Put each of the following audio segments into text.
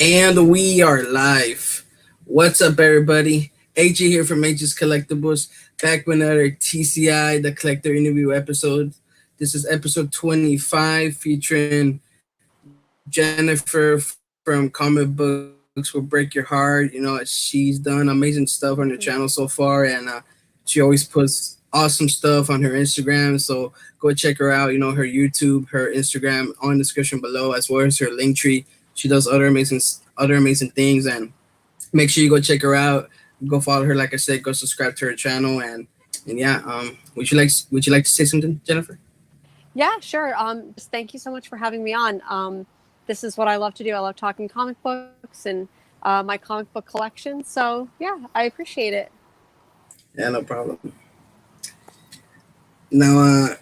And we are live. What's up, everybody? AJ here from AJ's Collectibles, back with another TCI, the collector interview episode. This is episode 25, featuring Jennifer from Comic Books Will Break Your Heart. She's done amazing stuff on her channel so far, and she always puts awesome stuff on her Instagram. So go check her out. Her YouTube, her Instagram on the description below, as well as her link tree. She does other amazing things, and make sure you go check her out. Go follow her, like I said. Go subscribe to her channel, and yeah. Would you like to say something, Jennifer? Yeah, sure. Just thank you so much for having me on. This is what I love to do. I love talking comic books and my comic book collection. So yeah, I appreciate it. Yeah, no problem. Now,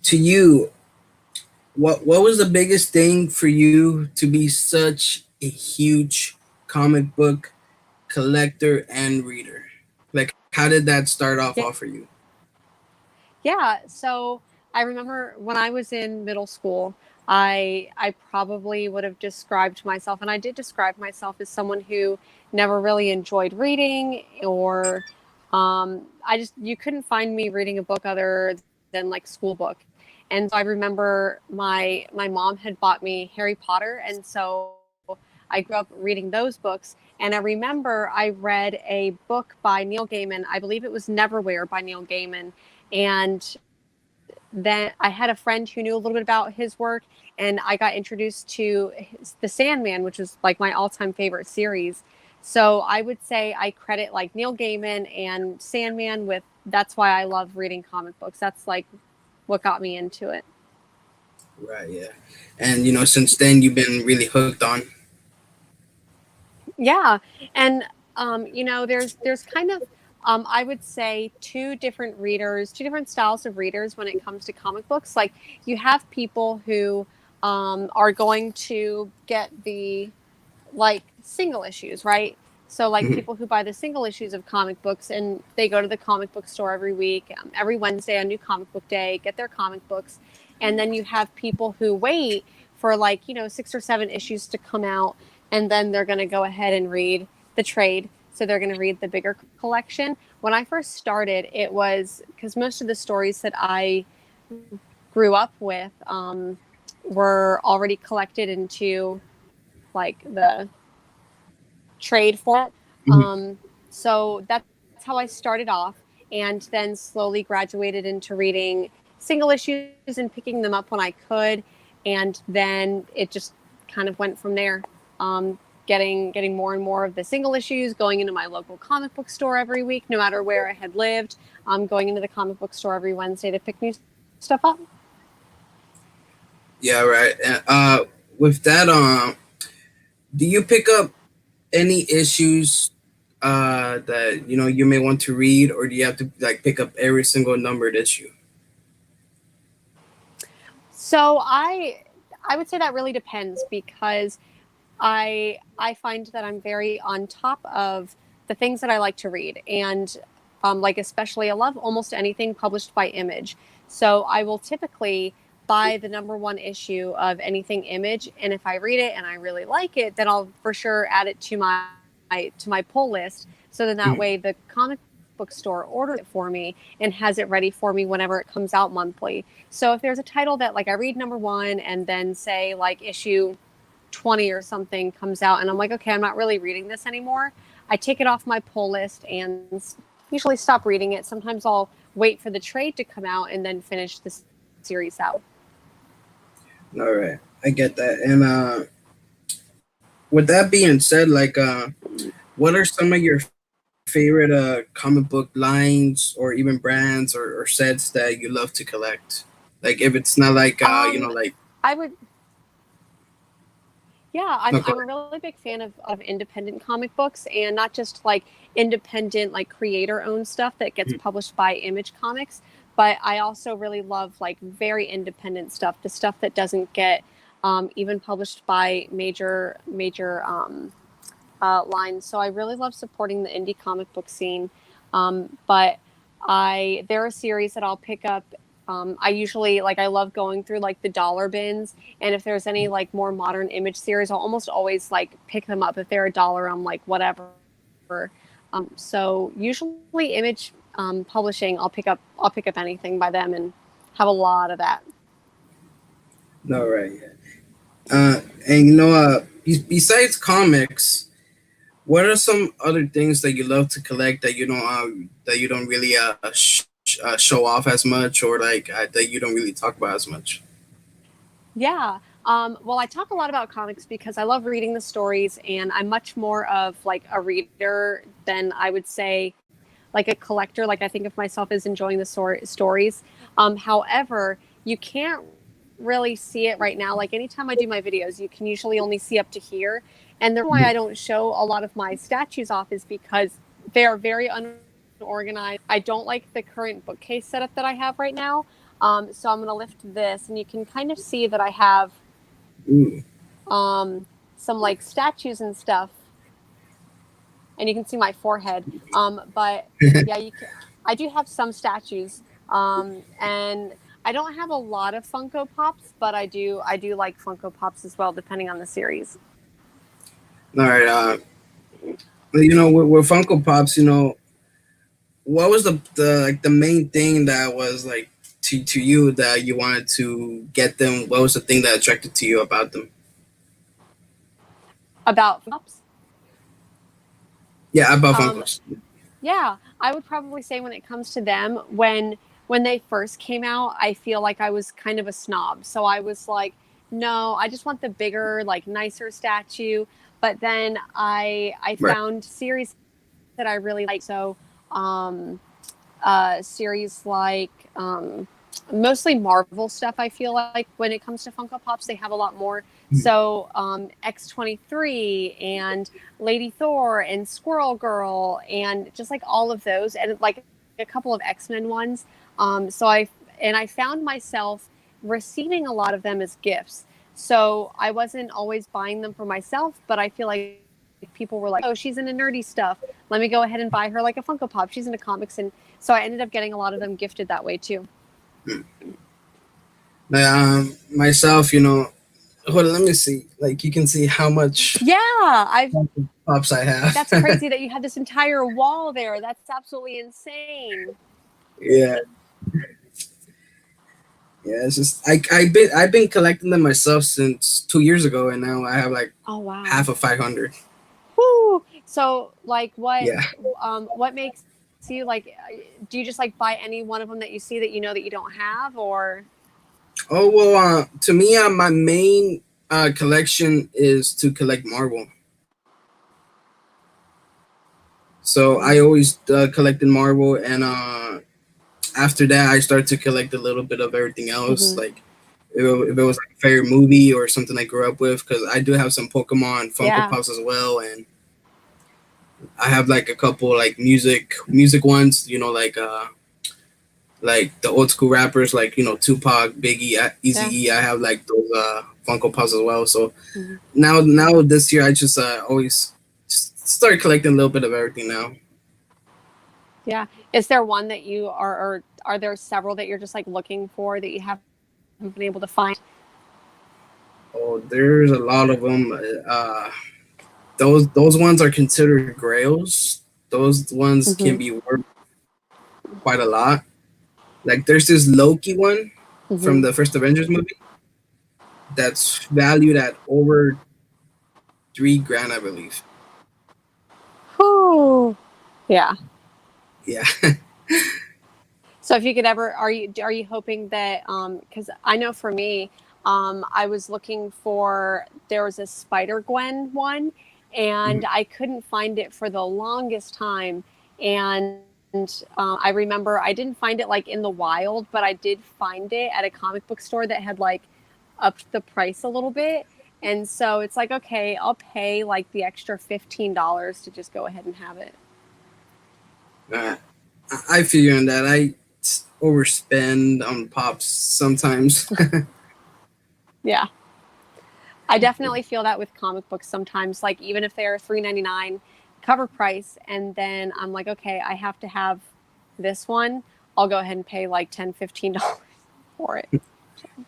to you, what was the biggest thing for you to be such a huge comic book collector and reader? Like, how did that start off Yeah, for you? yeah. So I remember when I was in middle school, I probably would have described myself, and I did describe myself as someone who never really enjoyed reading, or I just you couldn't find me reading a book other than like school book. And so I remember my mom had bought me Harry Potter, and so I grew up reading those books. And I remember I read a book by Neil Gaiman. I believe it was Neverwhere by Neil Gaiman. And then I had a friend who knew a little bit about his work, and I got introduced to The Sandman, which was like my all-time favorite series. So I would say I credit like Neil Gaiman and Sandman with that's why I love reading comic books. That's like what got me into it. Right, yeah. And since then you've been really hooked on. Yeah, and there's kind of I would say two different readers, two different styles of readers when it comes to comic books. Like you have people who are going to get the like single issues, right? So like Mhm. people who buy the single issues of comic books and they go to the comic book store every week, every Wednesday on New Comic Book Day, get their comic books, and then you have people who wait for like 6 or 7 issues to come out, and then they're going to go ahead and read the trade. So they're going to read the bigger collection. When I first started, it was because most of the stories that I grew up with were already collected into like the trade format. Mhm. So that's how I started off, and then slowly graduated into reading single issues and picking them up when I could, and then it just kind of went from there. Getting more and more of the single issues, going into my local comic book store every week, no matter where I had lived. Going into the comic book store every Wednesday to pick new stuff up. Yeah, right. And, with that, do you pick up any issues that you may want to read, or do you have to like pick up every single numbered issue? So I would say that really depends because I find that I'm very on top of the things that I like to read, and like especially I love almost anything published by Image. So I will typically buy the number one issue of anything Image, and if I read it and I really like it, then I'll for sure add it to my pull list. So then that way the comic book store orders it for me and has it ready for me whenever it comes out monthly. So if there's a title that like I read number one and then say like issue 20 or something comes out and I'm like, okay, I'm not really reading this anymore. I take it off my pull list and usually stop reading it. Sometimes I'll wait for the trade to come out and then finish the series out. All right, I get that. And with that being said, like, what are some of your favorite comic book lines or even brands or sets that you love to collect? Like, if it's not like like I would Yeah, okay. I'm a really big fan of independent comic books, and not just like independent like creator owned stuff that gets published by Image Comics, but I also really love like very independent stuff, the stuff that doesn't get even published by major lines. So I really love supporting the indie comic book scene. But I there are series that I'll pick up I usually like I love going through like the dollar bins, and if there's any like more modern image series, I'll almost always like pick them up. If they're a dollar, I'm like whatever. So usually image publishing, I'll pick up anything by them and have a lot of that. No, right. And besides comics, what are some other things that you love to collect that you don't really show off as much, or like that you don't really talk about as much? Yeah. Well, I talk a lot about comics because I love reading the stories, and I'm much more of like a reader than I would say like a collector. Like I think of myself as enjoying the stories. However, you can't really see it right now. Like anytime I do my videos, you can usually only see up to here. And the reason why I don't show a lot of my statues off is because they are very unorganized. I don't like the current bookcase setup that I have right now. So I'm going to lift this, and you can kind of see that I have Ooh. some like statues and stuff, and you can see my forehead. But yeah, I do have some statues, and I don't have a lot of Funko Pops, but I do like Funko Pops as well, depending on the series. All right. With Funko Pops, what was the like the main thing that was like to you that you wanted to get them? What was the thing that attracted to you about them? About Pops, Yeah, about um, Funkos. yeah, I would probably say when it comes to them, when they first came out, I feel like I was kind of a snob. So I was like, no, I just want the bigger, like nicer statue. But then I Right. found series that I really like. So um, series like mostly Marvel stuff. I feel like when it comes to Funko Pops, they have a lot more. So X-23 and Lady Thor and Squirrel Girl and just like all of those, and like a couple of X-Men ones. I found myself receiving a lot of them as gifts. So I wasn't always buying them for myself, but I feel like people were like, "Oh, she's into nerdy stuff. Let me go ahead and buy her like a Funko Pop. She's into comics," and so I ended up getting a lot of them gifted that way too. Myself, hold on, let me see. Like you can see how much Yeah, I've Pops I that's have. crazy that you had this entire wall there. That's absolutely insane. Yeah, yeah. It's just I've been collecting them myself since 2 years ago, and now I have like Oh wow. half of 500. Woo. So like Yeah. what makes you like do you just like buy any one of them that you see that you know that you don't have, or Oh well, to me, my main collection is to collect Marvel. So I always collected Marvel, and after that, I started to collect a little bit of everything else. mm-hmm. Like if it was like a favorite movie or something I grew up with, because I do have some Pokemon Funko Yeah. Pops as well, and I have like a couple like music ones. Like the old school rappers, like Tupac, Biggie, Easy Yeah. E. I have like those Funko Pops as well. So Mm-hmm. now this year, I just always just started collecting a little bit of everything now. Yeah. Is there one that you are, or are there several that you're just like looking for that you haven't been able to find? Oh, there's a lot of them. Those ones are considered grails. Those ones Mm-hmm. can be worth quite a lot. Like there's this Loki one from Mm-hmm. the first Avengers movie that's valued at over 3 grand, I believe. Whew. Yeah. Yeah. So if you could ever, are you hoping that? Because I know for me, I was looking for there was a Spider Gwen one, and I couldn't find it for the longest time. And I remember I didn't find it like in the wild, but I did find it at a comic book store that had like upped the price a little bit. And so it's like, okay, I'll pay like the extra $15 to just go ahead and have it. uh, I feel you on that. I overspend on pops sometimes. Yeah. I definitely feel that with comic books sometimes, like even if they're $3.99 cover price, and then I'm like, okay, I have to have this one, I'll go ahead and pay like $10, $15. for it.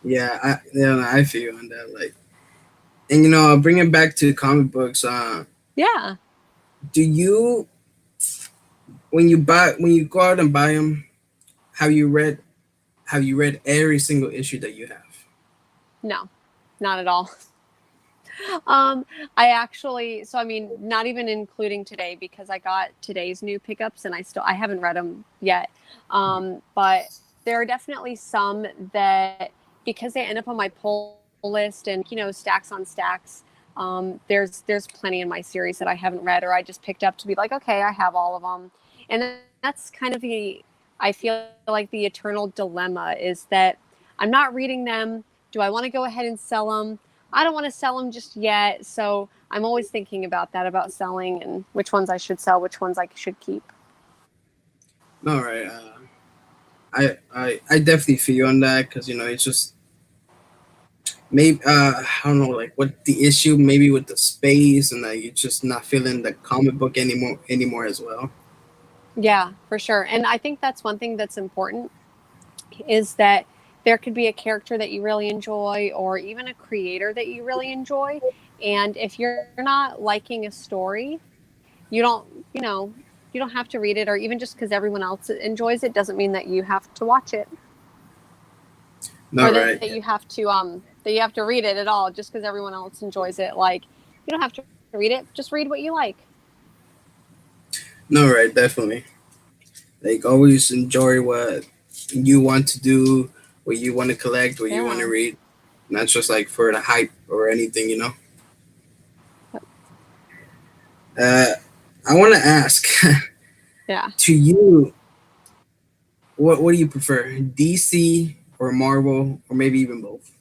I feel you on that. Like, and bringing back to comic books. Yeah. Do you when you go out and buy them, have you read every single issue that you have? No, not at all. Um, I actually, so I mean, not even including today because I got today's new pickups and I haven't read them yet. But there are definitely some that because they end up on my pull list and stacks on stacks. There's plenty in my series that I haven't read or I just picked up to be like, okay, I have all of them, and that's kind of I feel like the eternal dilemma is that I'm not reading them. Do I want to go ahead and sell them? I don't want to sell them just yet. So I'm always thinking about that, about selling and which ones I should sell, which ones I should keep. All right. I definitely feel you on that because it's just maybe I don't know like what the issue maybe with the space and that you're just not feeling the comic book anymore as well. Yeah, for sure. And I think that's one thing that's important is that there could be a character that you really enjoy or even a creator that you really enjoy. And if you're not liking a story, you don't have to read it, or even just because everyone else enjoys it doesn't mean that you have to watch it No, or that right. you have to read it at all just because everyone else enjoys it. Like, you don't have to read it, just read what you like. No, right. Definitely. Like always enjoy what you want to do, what you want to collect, what you want Yeah. to read. Not just like for the hype or anything. Uh, I want to ask Yeah. to you, what do you prefer, DC or Marvel, or maybe even both?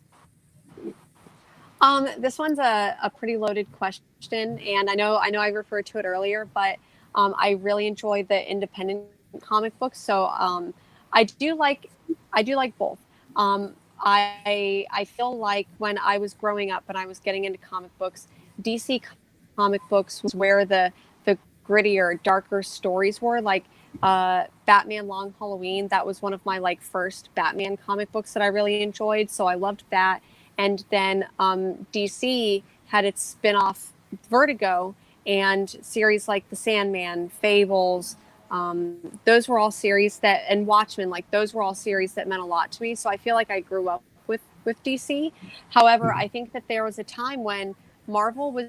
This one's a pretty loaded question, and I referred to it earlier, but I really enjoy the independent comic books. So I do like I do like both. I feel like when I was growing up and I was getting into comic books, DC comic books was where the grittier, darker stories were. Like Batman Long Halloween, that was one of my like first Batman comic books that I really enjoyed. So I loved that. And then DC had its spin-off Vertigo and series like The Sandman, Fables. Those were all series that, and Watchmen, like those were all series that meant a lot to me. So I feel like I grew up with DC. However, I think that there was a time when Marvel was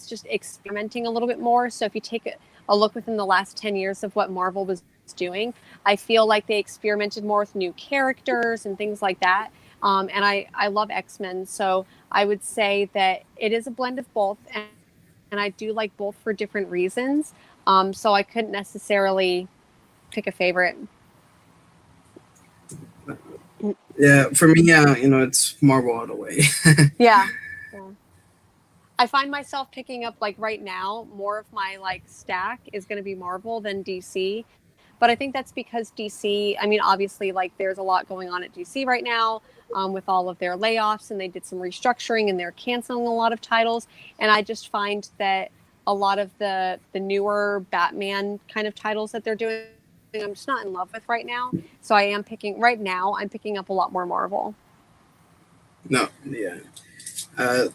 just experimenting a little bit more. So if you take a look within the last 10 years of what Marvel was doing, I feel like they experimented more with new characters and things like that. And I love X-Men. So I would say that it is a blend of both, and I do like both for different reasons. So I couldn't necessarily pick a favorite. Yeah, for me, it's Marvel all the way. Yeah. Yeah. I find myself picking up like right now, more of my like stack is going to be Marvel than DC. But I think that's because DC, I mean, obviously, like there's a lot going on at DC right now with all of their layoffs, and they did some restructuring and they're canceling a lot of titles. And I just find that a lot of the newer Batman kind of titles that they're doing, I'm just not in love with right now. So I am picking right now. I'm picking up a lot more Marvel. No, yeah.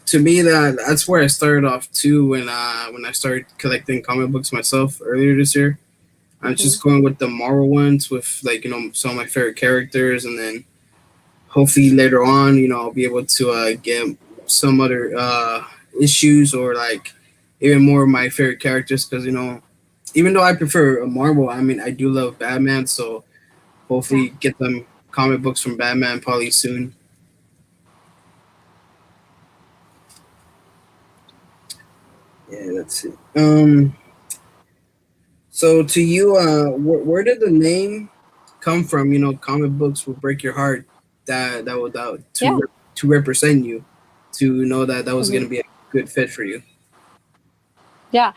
To me, that's where I started off too when I started collecting comic books myself earlier this year. I'm Hmm. just going with the Marvel ones with like some of my favorite characters, and then hopefully later on, I'll be able to get some other issues or like even more of my favorite characters because even though I prefer Marvel, I mean I do love Batman, so Yeah. hopefully get them comic books from Batman probably soon. Yeah, that's it. So to you, where did the name come from? Comic books will break your heart. That would Yeah. to represent you, to know that that was Hmm. gonna be a good fit for you. Yeah.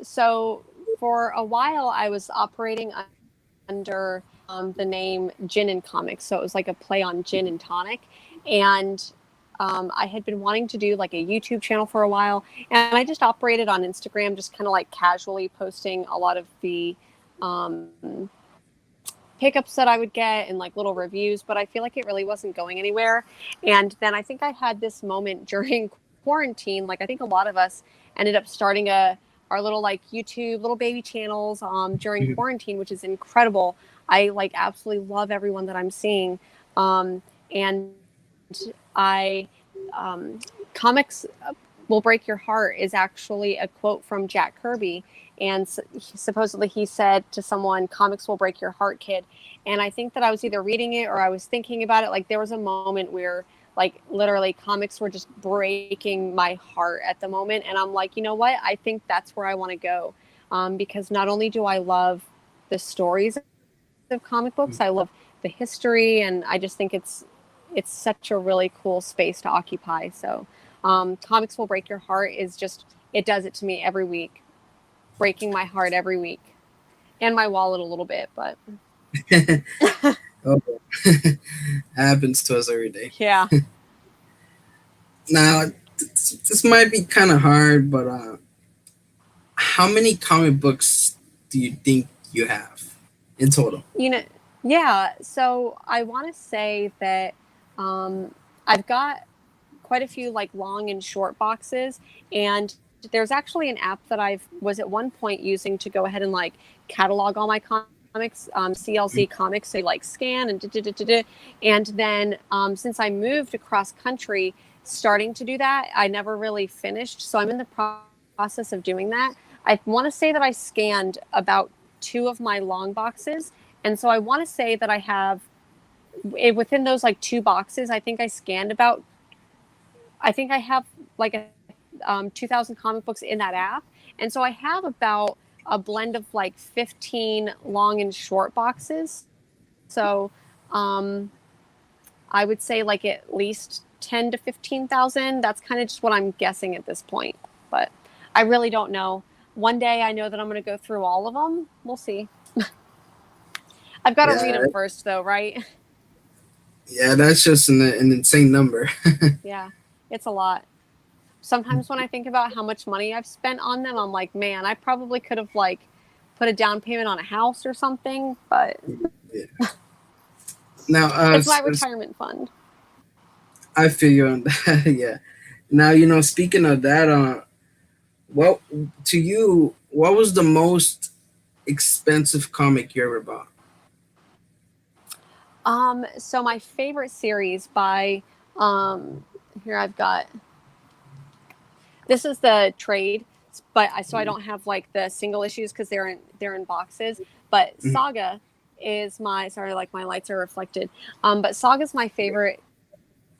So for a while, I was operating under the name Gin and Comics. So it was like a play on gin and tonic. And I had been wanting to do like a YouTube channel for a while. And I just operated on Instagram, just kind of like casually posting a lot of um, the pickups that I would get and like little reviews, but I feel like it really wasn't going anywhere. And then I think I had this moment during quarantine. Like I think a lot of us ended up starting our little like YouTube little baby channels during Mhm. quarantine, which is incredible. I like absolutely love everyone that I'm seeing. And I comics will break your heart is actually a quote from Jack Kirby, and supposedly he said to someone, "Comics will break your heart, kid." And I think that I was either reading it or I was thinking about it. Like there was a moment where, like, literally, comics were just breaking my heart at the moment, and I'm like, you know what? I think that's where I want to go, because not only do I love the stories of comic books, I love the history, and I just think it's such a really cool space to occupy. So, comics will break your heart is just it does it to me every week, breaking my heart every week, and my wallet a little bit. But Oh, happens to us every day. yeah, Now, this might be kind of hard, but how many comic books do you think you have in total? you know, yeah. So I want to say that I've got quite a few like long and short boxes, and there's actually an app that I was at one point using to go ahead and like catalog all my comics, CLZ comics, so you like scan and and then since I moved across country starting to do that, I never really finished, so I'm in the process of doing that. I want to say that I scanned about two of my long boxes, and so I want to say that I have within those like two boxes, I think I scanned about, I think I have like a 2,000 comic books in that app. And so I have about a blend of like 15 long and short boxes. So I would say like at least 10 to 15,000. That's kind of just what I'm guessing at this point. But I really don't know. One day I know that I'm going to go through all of them. We'll see. I've got to read Yeah, them first, though, right? yeah, that's just an insane number. Yeah, it's a lot. Sometimes when I think about how much money I've spent on them, I'm like, man, I probably could have like put a down payment on a house or something, but Yeah. Now, it's my retirement fund. I feel you on that. Yeah. Now, speaking of that, what to you? What was the most expensive comic you ever bought? So my favorite series by here I've got, this is the trade, but so I don't have like the single issues because they're in boxes. But Mhm. Saga is my, sorry, like my lights are reflected. But Saga is my favorite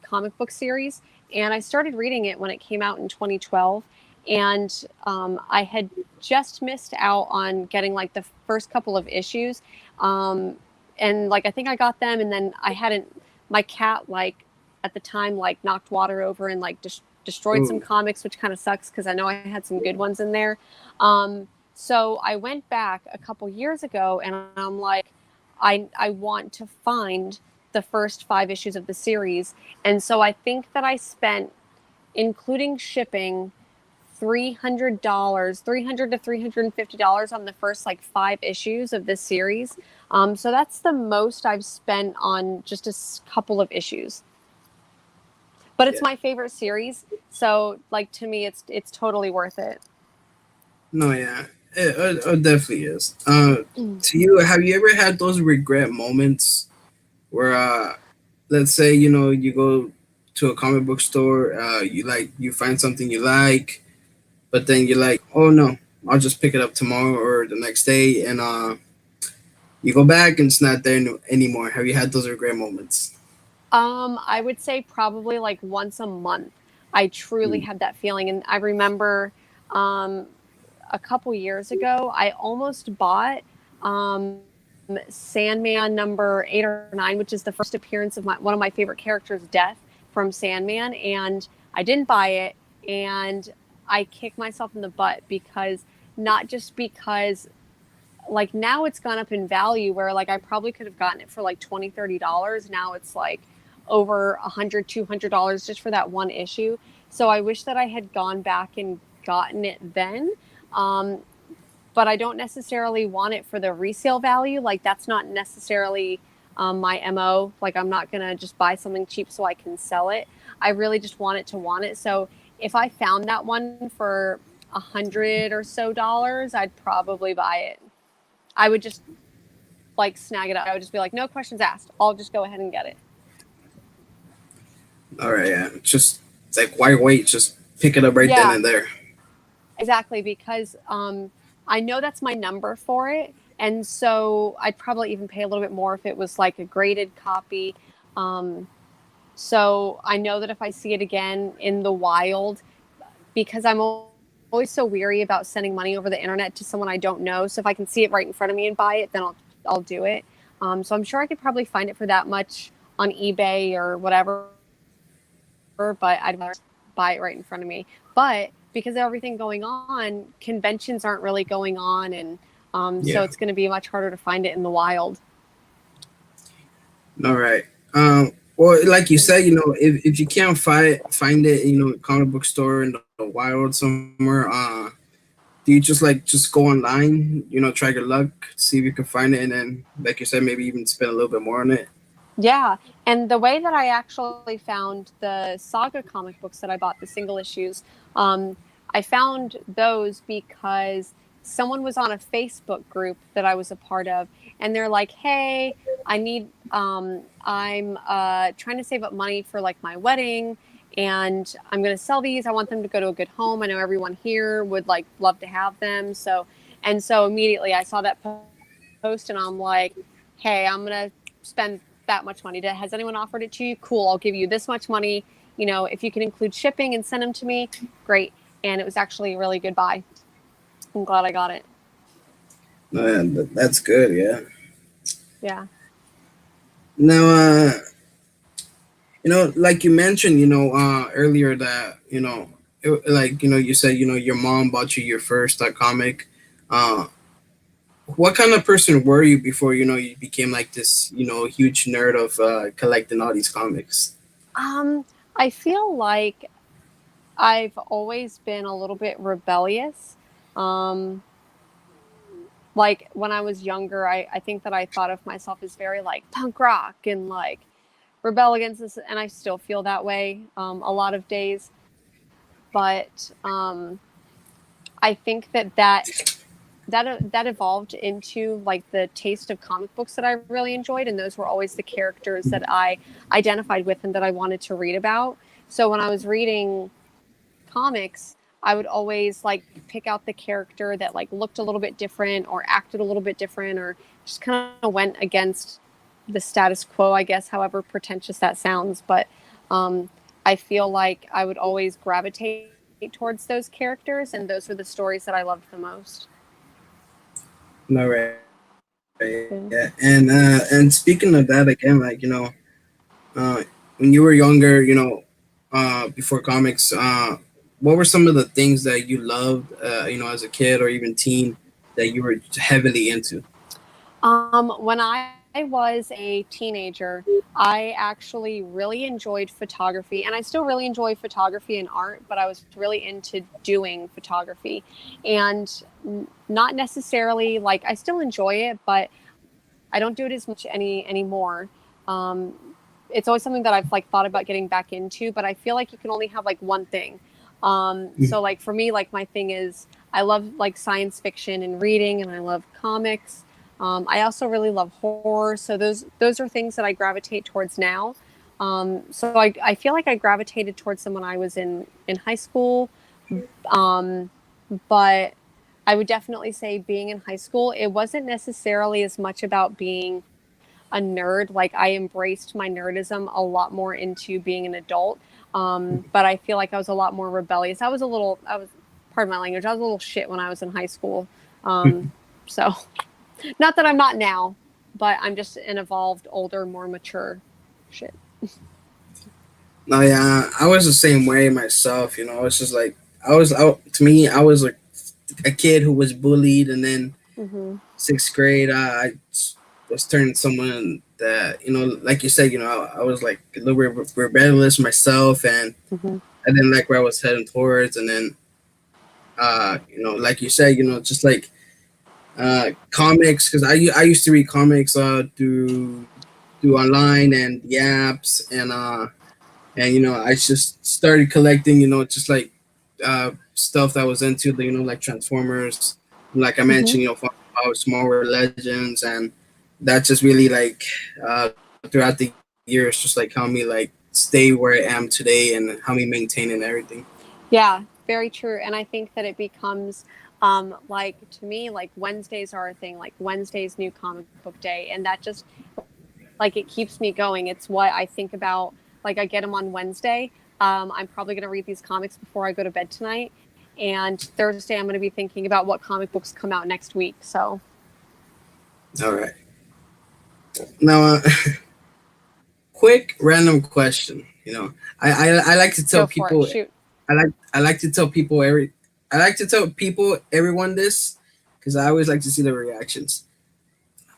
comic book series, and I started reading it when it came out in 2012. And I had just missed out on getting like the first couple of issues, um, and like I think I got them, and then I hadn't. My cat like at the time like knocked water over and like destroyed some Ooh, comics, which kind of sucks because I know I had some good ones in there. So I went back a couple years ago, and I'm like, I want to find the first 5 issues of the series, and so I think that I spent, including shipping, $300, 300 to $350 on the first like 5 issues of this series. So that's the most I've spent on just a couple of issues. But it's yeah. my favorite series, so like to me, it's totally worth it. No, yeah. It definitely is. To you, have you ever had those regret moments where, let's say, you go to a comic book store, you find something you like, but then you're like, oh no, I'll just pick it up tomorrow or the next day, and you go back and it's not there anymore. Have you had those regret moments? I would say probably like once a month. I truly Mm. had that feeling, and I remember um, a couple years ago, I almost bought Sandman number 8 or 9, which is the first appearance of one of my favorite characters, Death, from Sandman, and I didn't buy it, and I kicked myself in the butt because, not just because like now it's gone up in value where like I probably could have gotten it for like 20, $30. Now it's like over 100, $200 just for that one issue. So I wish that I had gone back and gotten it then. Um, but I don't necessarily want it for the resale value. Like that's not necessarily my MO. Like I'm not gonna just buy something cheap so I can sell it. I really just want it to want it. So if I found that one for $100 or so, I'd probably buy it. I would just like snag it up. I would just be like, no questions asked. I'll just go ahead and get it. All right, yeah. Just it's like why wait? Just pick it up right then Yeah, and there. exactly. Because I know that's my number for it. And so I'd probably even pay a little bit more if it was like a graded copy. Um, so I know that if I see it again in the wild, because I'm always so weary about sending money over the internet to someone I don't know. So if I can see it right in front of me and buy it, then I'll do it. So I'm sure I could probably find it for that much on eBay or whatever, but I'd rather buy it right in front of me. But because of everything going on, conventions aren't really going on, and so it's going to be Yeah. much harder to find it in the wild. All right. Well, like you said, if you can't find it, comic book store in the wild somewhere, do you just go online, try your luck, see if you can find it, and then, like you said, maybe even spend a little bit more on it? Yeah, and the way that I actually found the Saga comic books that I bought, the single issues, um, I found those because someone was on a Facebook group that I was a part of, and they're like, "Hey, I'm trying to save up money for like my wedding, and I'm going to sell these. I want them to go to a good home. I know everyone here would like love to have them." So immediately I saw that post, and I'm like, "Hey, I'm going to spend that much money. Has anyone offered it to you? Cool. I'll give you this much money. If you can include shipping and send them to me, great." And it was actually a really good buy. I'm glad I got it. No, yeah, that's good. Yeah. Yeah. Now, like you mentioned, earlier that you said your mom bought you your first comic. Uh, what kind of person were you before you became like this huge nerd of collecting all these comics? Um, I feel like I've always been a little bit rebellious. Um, like when I was younger, I think that I thought of myself as very like punk rock and like rebel against this, and I still feel that way a lot of days. But I think that evolved into like the taste of comic books that I really enjoyed, and those were always the characters that I identified with and that I wanted to read about. So when I was reading comics, I would always like pick out the character that like looked a little bit different or acted a little bit different or just kind of went against the status quo, I guess, however pretentious that sounds. But um, I feel like I would always gravitate towards those characters, and those were the stories that I loved the most. No, right, yeah. Yeah. And speaking of that again, uh, when you were younger, before comics, what were some of the things that you loved, as a kid or even teen that you were heavily into? When I was a teenager, I actually really enjoyed photography, and I still really enjoy photography and art, but I was really into doing photography. And not necessarily like I still enjoy it, but I don't do it as much anymore. Um, it's always something that I've like thought about getting back into, but I feel like you can only have like one thing. So like for me, like my thing is I love like science fiction and reading, and I love comics. I also really love horror, so those are things that I gravitate towards now. So I feel like I gravitated towards them when I was in high school, um, but I would definitely say being in high school, it wasn't necessarily as much about being a nerd. Like I embraced my nerdism a lot more into being an adult. But I feel like I was a lot more rebellious. I was, pardon my language, I was a little shit when I was in high school. So not that I'm not now, but I'm just an evolved, older, more mature shit. No, yeah, I was the same way myself. It's just like I was out. To me, I was like a kid who was bullied, and then Mm-hmm. sixth grade, I was turning someone that like you said, I was like a little rebellious myself, and Mm-hmm. I didn't like where I was heading towards, and then like you said, just like Comics, because I used to read comics through online and the apps, and I just started collecting, just like stuff that was into the, like Transformers, like I Hmm. mentioned, about Small World Legends, and that just really like throughout the years, just like helped me like stay where I am today and how me maintain and everything. Yeah, very true. And I think that it becomes like to me, like Wednesdays are a thing, like Wednesday's new comic book day. And that just like it keeps me going. It's what I think about. Like I get them on Wednesday. I'm probably going to read these comics before I go to bed tonight. And Thursday, I'm going to be thinking about what comic books come out next week. So All right. Now, quick random question. I like to tell go for it. people Shoot. I like to tell people everyone this because I always like to see the reactions.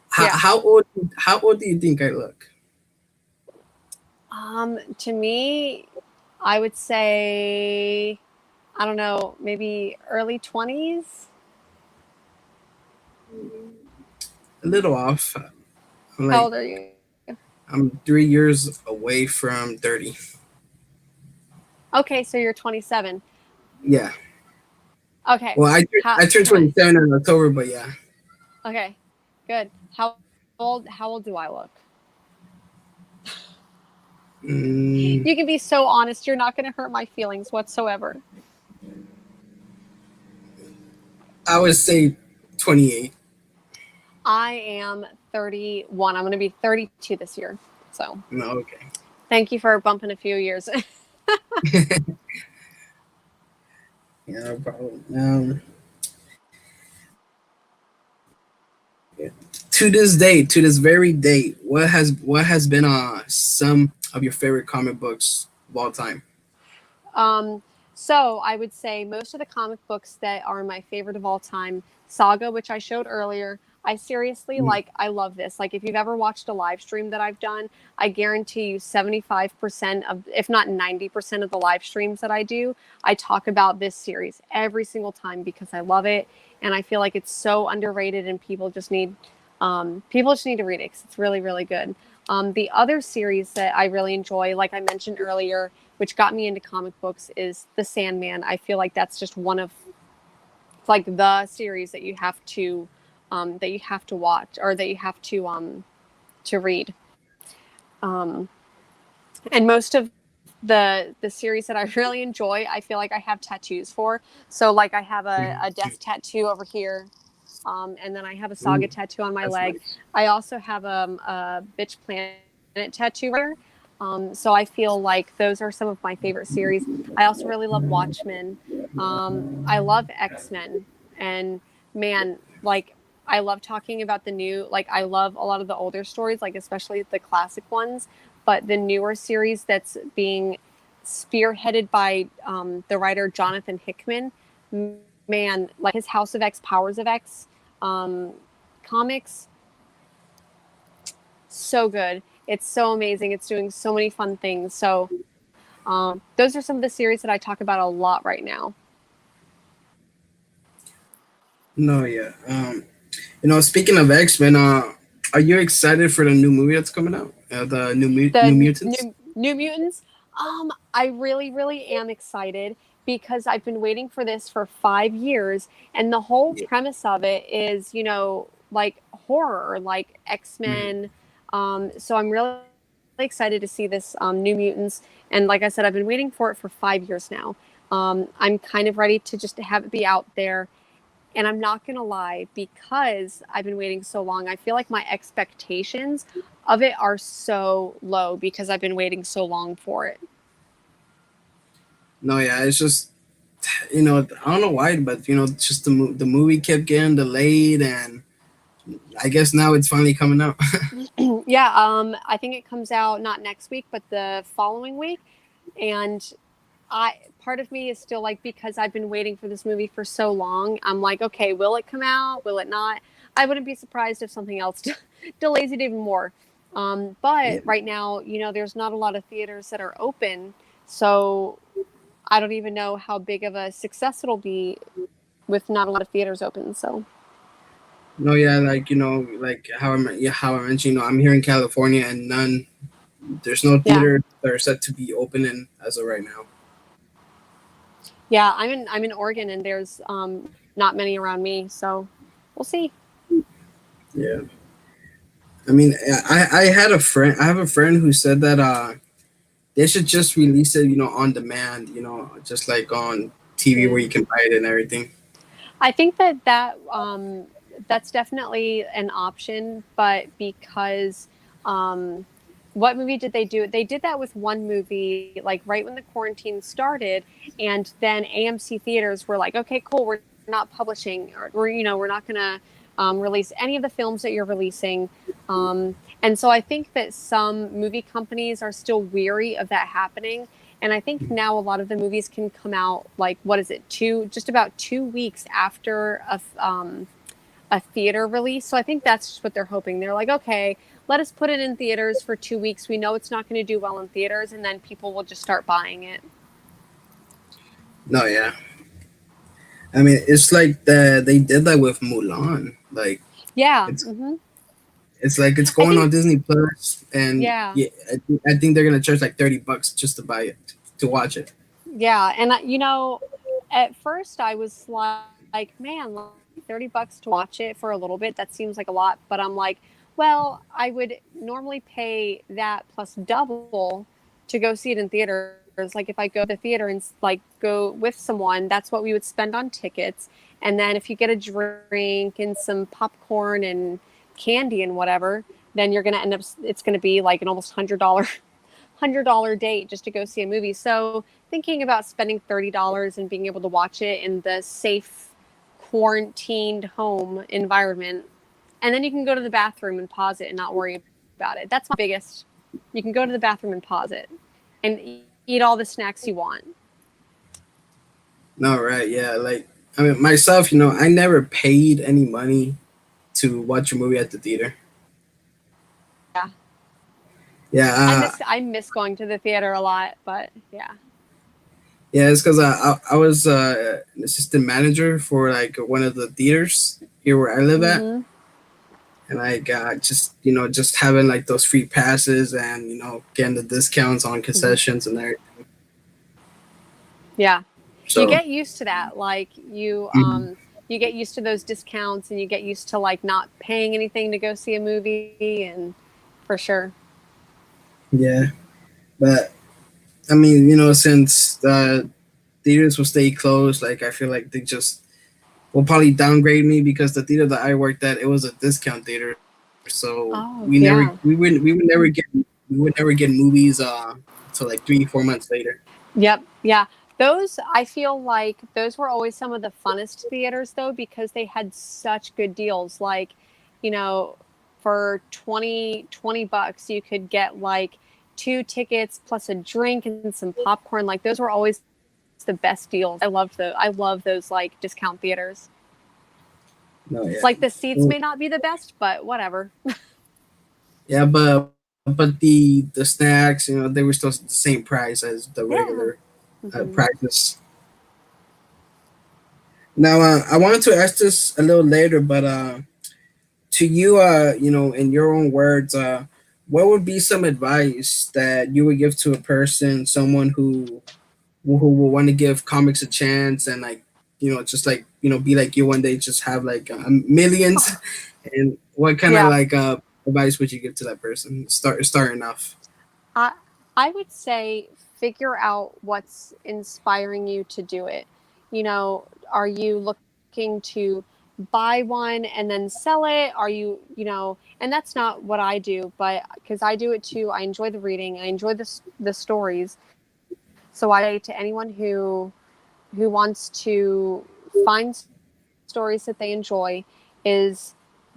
How, Yeah. how old how old do you think I look? To me, I would say, I don't know, maybe early 20s. A little off. I'm How like old are you? I'm 3 years away from 30. Okay, so you're 27. Yeah. Okay. Well, How I turned 27 in October, but yeah. okay. Good. How old do I look? Mm, You can be so honest. You're not going to hurt my feelings whatsoever. I would say 28. I am 31. I'm going to be 32 this year. So, No, okay. thank you for bumping a few years. Yeah, no problem. To this day, to this very day, what has been some of your favorite comic books of all time? Um, so I would say most of the comic books that are my favorite of all time, Saga, which I showed earlier. I seriously Mm, like. I love this. Like, if you've ever watched a live stream that I've done, I guarantee you 75% of, if not 90% of the live streams that I do, I talk about this series every single time because I love it and I feel like it's so underrated and people just need to read it because it's really really good. The other series that I really enjoy, like I mentioned earlier, which got me into comic books, is The Sandman. I feel like that's just one of like the series that you have to watch or that you have to read. Um, and most of the series that I really enjoy, I feel like I have tattoos for. So like I have a mm, death tattoo over here. And then I have a Saga mm. tattoo on my That's leg. nice. I also have a Bitch Planet tattoo right here. So I feel like those are some of my favorite series. I also really love Watchmen. I love X-Men. And man, like I love talking about the new, like I love a lot of the older stories, like especially the classic ones, but the newer series that's being spearheaded by the writer Jonathan Hickman, man, like his House of X, Powers of X um, comics, so good. It's so amazing. It's doing so many fun things. So those are some of the series that I talk about a lot right now. No, yeah. Speaking of X-Men, are you excited for the new movie that's coming out? The New The Mutants. New Mutants. I really, really am excited because I've been waiting for this for 5 years, and the whole Yeah. premise of it is, like horror, like X Mhm. Men. So I'm really excited to see this New Mutants, and like I said, I've been waiting for it for 5 years now. I'm kind of ready to just have it be out there. And I'm not going to lie, because I've been waiting so long, I feel like my expectations of it are so low because I've been waiting so long for it. No, yeah. It's just I don't know why, but just the movie kept getting delayed, and I guess now it's finally coming out. Yeah, I think it comes out not next week, but the following week. And I part of me is still like, because I've been waiting for this movie for so long, I'm like, okay, will it come out? Will it not? I wouldn't be surprised if something else delays it even more. Yeah. But right now, there's not a lot of theaters that are open, so I don't even know how big of a success it'll be with not a lot of theaters open. So No, yeah, like like how I mentioned, I'm here in California, and there's no Yeah. theater that are set to be open in as of right now. Yeah, I'm in Oregon, and there's not many around me, so we'll see. Yeah, I mean, I have a friend who said that they should just release it, on demand, just like on TV where Mm. you can buy it and everything. I think that's definitely an option, but because um, what movie did they do? They did that with one movie, like right when the quarantine started, and then AMC theaters were like, "Okay, cool, we're not publishing, or we're not going to release any of the films that you're releasing." And so I think that some movie companies are still weary of that happening. And I think now a lot of the movies can come out like, what is it, just about 2 weeks after a theater release. So I think that's just what they're hoping. They're like, okay, let us put it in theaters for 2 weeks. We know it's not going to do well in theaters, and then people will just start buying it. No, yeah, I mean, it's like they did that with Mulan. Like Yeah. it's Hmm. it's like it's I going think, on Disney Plus, and yeah. yeah, I think they're gonna charge like $30 just to buy it to watch it. Yeah. And, at first I was like, man, like $30 to watch it for a little bit, that seems like a lot. But I'm like, well, I would normally pay that plus double to go see it in theaters. Like if I go to the theater and like go with someone, that's what we would spend on tickets. And then if you get a drink and some popcorn and candy and whatever, then you're going to end up, it's going to be like an almost $100 date just to go see a movie. So thinking about spending $30 and being able to watch it in the safe quarantined home environment, and then you can go to the bathroom and pause it and not worry about it. That's my biggest. You can go to the bathroom and pause it and eat all the snacks you want. No, right, yeah, like I mean myself, I never paid any money to watch a movie at the theater. Yeah. Yeah, I miss going to the theater a lot, but yeah. yeah, it's because I was an assistant manager for like one of the theaters here where I live at, Mhm. and I got just having like those free passes and getting the discounts on Mhm. concessions and everything. Yeah. You So get used to that. Like mhm. you get used to those discounts, and you get used to like not paying anything to go see a movie, and for sure. Yeah, but I mean, since the theaters will stay closed, like I feel like they just will probably downgrade me because the theater that I worked at, it was a discount theater, so Oh, yeah. we would never get movies until like 3 4 months later. Yep. Yeah. Those, I feel like those were always some of the funnest theaters though, because they had such good deals. Like, for 20 bucks, you could get like two tickets plus a drink and some popcorn. Like those were always the best deals. I love those like discount theaters. No, yeah. Like the seats may not be the best, but whatever. Yeah, but the snacks, they were still the same price as the Yeah. regular Hmm. prices. Now, I wanted to ask this a little later, but to you, in your own words, what would be some advice that you would give to a person, someone who will want to give comics a chance and like, just like be like you one day, just have like millions, and what kind of Yeah. like advice would you give to that person starting off? I I would say figure out what's inspiring you to do it. Are you looking to buy one and then sell it? Are you, and that's not what I do, but because I do it too, I enjoy the reading, I enjoy the stories. So I say to anyone who wants to find stories that they enjoy is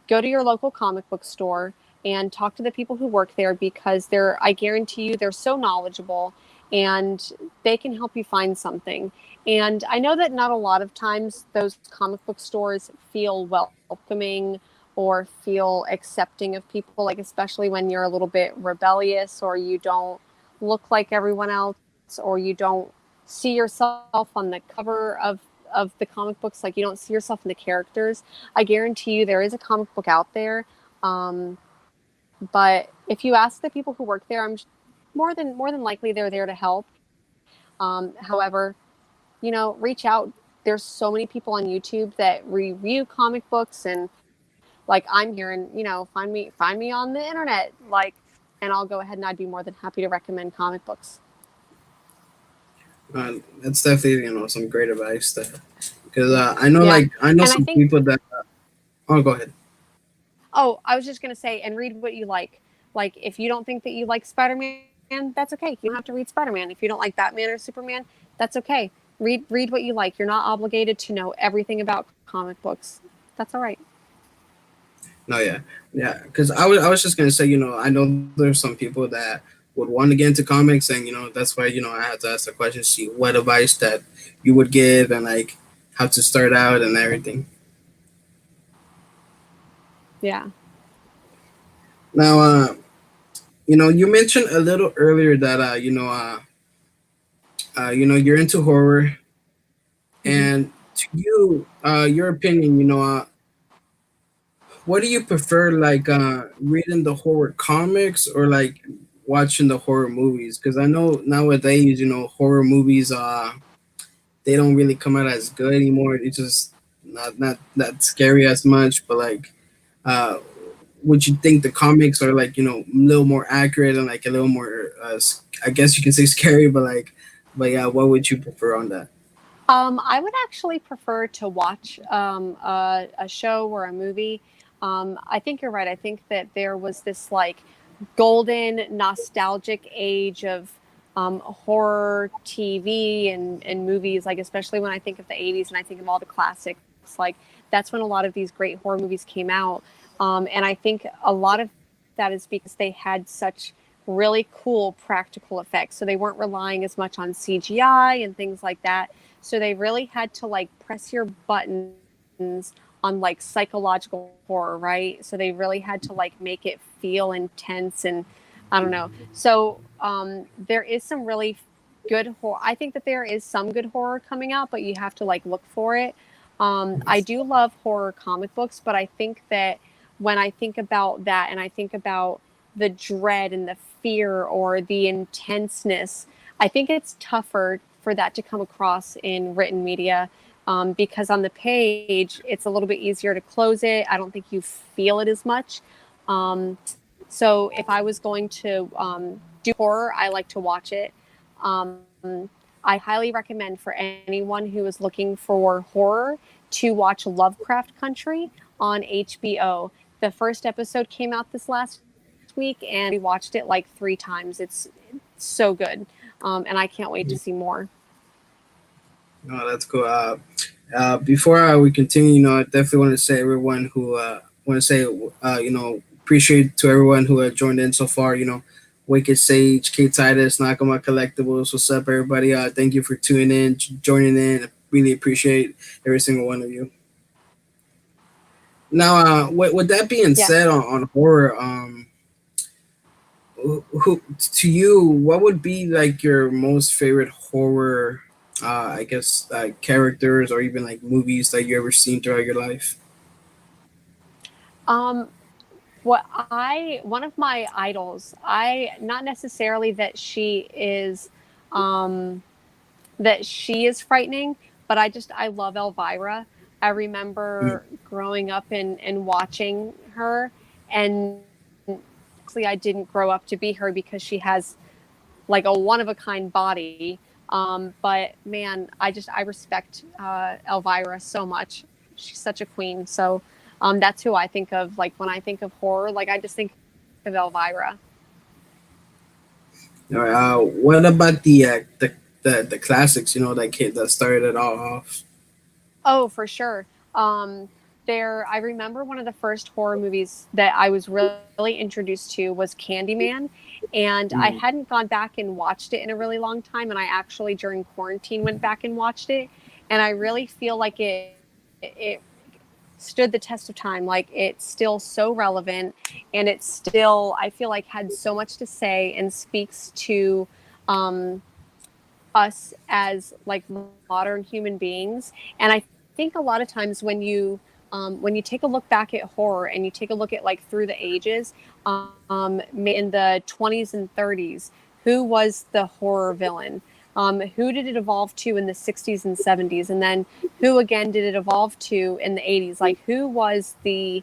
go to your local comic book store and talk to the people who work there, because I guarantee you they're so knowledgeable, and they can help you find something. And I know that not a lot of times those comic book stores feel welcoming or feel accepting of people, like especially when you're a little bit rebellious, or you don't look like everyone else, or you don't see yourself on the cover of of the comic books, like you don't see yourself in the characters, I guarantee you there is a comic book out there. But if you ask the people who work there, more than likely they're there to help. However, reach out. There's so many people on YouTube that review comic books, and like I'm here, and find me on the internet, and I'll go ahead and I'd be more than happy to recommend comic books. That's definitely some great advice there, because I know Yeah, I know and I some think. people that. Oh, go ahead. Oh, I was just gonna say, and read what you like. Like, if you don't think that you like Spider-Man, that's okay. You don't have to read Spider-Man. If you don't like Batman or Superman, that's okay. Read what you like. You're not obligated to know everything about comic books. That's all right. No, yeah, yeah. Because I was just gonna say, I know there's some people that would want to get into comics, and that's why I had to ask the question, see what advice that you would give, and like how to start out and everything. Yeah. Now, you mentioned a little earlier that you're into horror, Hmm. and to you, your opinion, what do you prefer, like reading the horror comics or like watching the horror movies? Because I know nowadays, horror movies they don't really come out as good anymore. It's just not that scary as much. But like, uh, would you think the comics are like a little more accurate and like a little more, I guess you can say scary, but yeah, what would you prefer on that? I would actually prefer to watch a show or a movie. I think you're right. I think that there was this like golden nostalgic age of horror TV and movies, like especially when I think of the 80s and I think of all the classics. Like that's when a lot of these great horror movies came out. And I think a lot of that is because they had such really cool practical effects. So they weren't relying as much on CGI and things like that. So they really had to like press your buttons on like psychological horror, right? So they really had to like make it feel intense and I don't know. So there is some really good horror. I think that there is some good horror coming out, but you have to like look for it. I do love horror comic books, but I think that when I think about that and I think about the dread and the fear or the intenseness, I think it's tougher for that to come across in written media, because on the page it's a little bit easier to close it. I don't think you feel it as much. So if I was going to do horror, I like to watch it. I highly recommend for anyone who is looking for horror to watch Lovecraft Country on HBO. The first episode came out this last week, and we watched it like 3 times. It's so good, and I can't wait to see more. No, that's cool. Before we continue, I definitely want to say everyone who want to say appreciate to everyone who joined in so far. Wicked Sage, K Titus, Nakama Collectibles. What's up, everybody? Thank you for tuning in, joining in. I really appreciate every single one of you. Now, with that being Yeah. said, on horror, who to you, what would be like your most favorite horror? I guess characters or even like movies that you ever seen throughout your life. Um, one of my idols, I not necessarily um, that she is frightening, but I love Elvira. I remember growing up and watching her, and obviously I didn't grow up to be her because she has like a one of a kind body. But man, I respect Elvira so much. She's such a queen. So that's who I think of. Like when I think of horror, like I just think of Elvira. All right, what about the classics? That kid that started it all off. Oh, for sure. Um, I remember one of the first horror movies that I was really introduced to was Candyman, and I Mm. hadn't gone back and watched it in a really long time, and I actually during quarantine went back and watched it, and I really feel like it stood the test of time. Like it's still so relevant, and it's still I feel like had so much to say and speaks to um, us as like modern human beings. And I think a lot of times when you take a look back at horror and you take a look at like through the ages, maybe in the 20s and 30s, who was the horror villain? Who did it evolve to in the 60s and 70s? And then who again did it evolve to in the 80s? Like who was the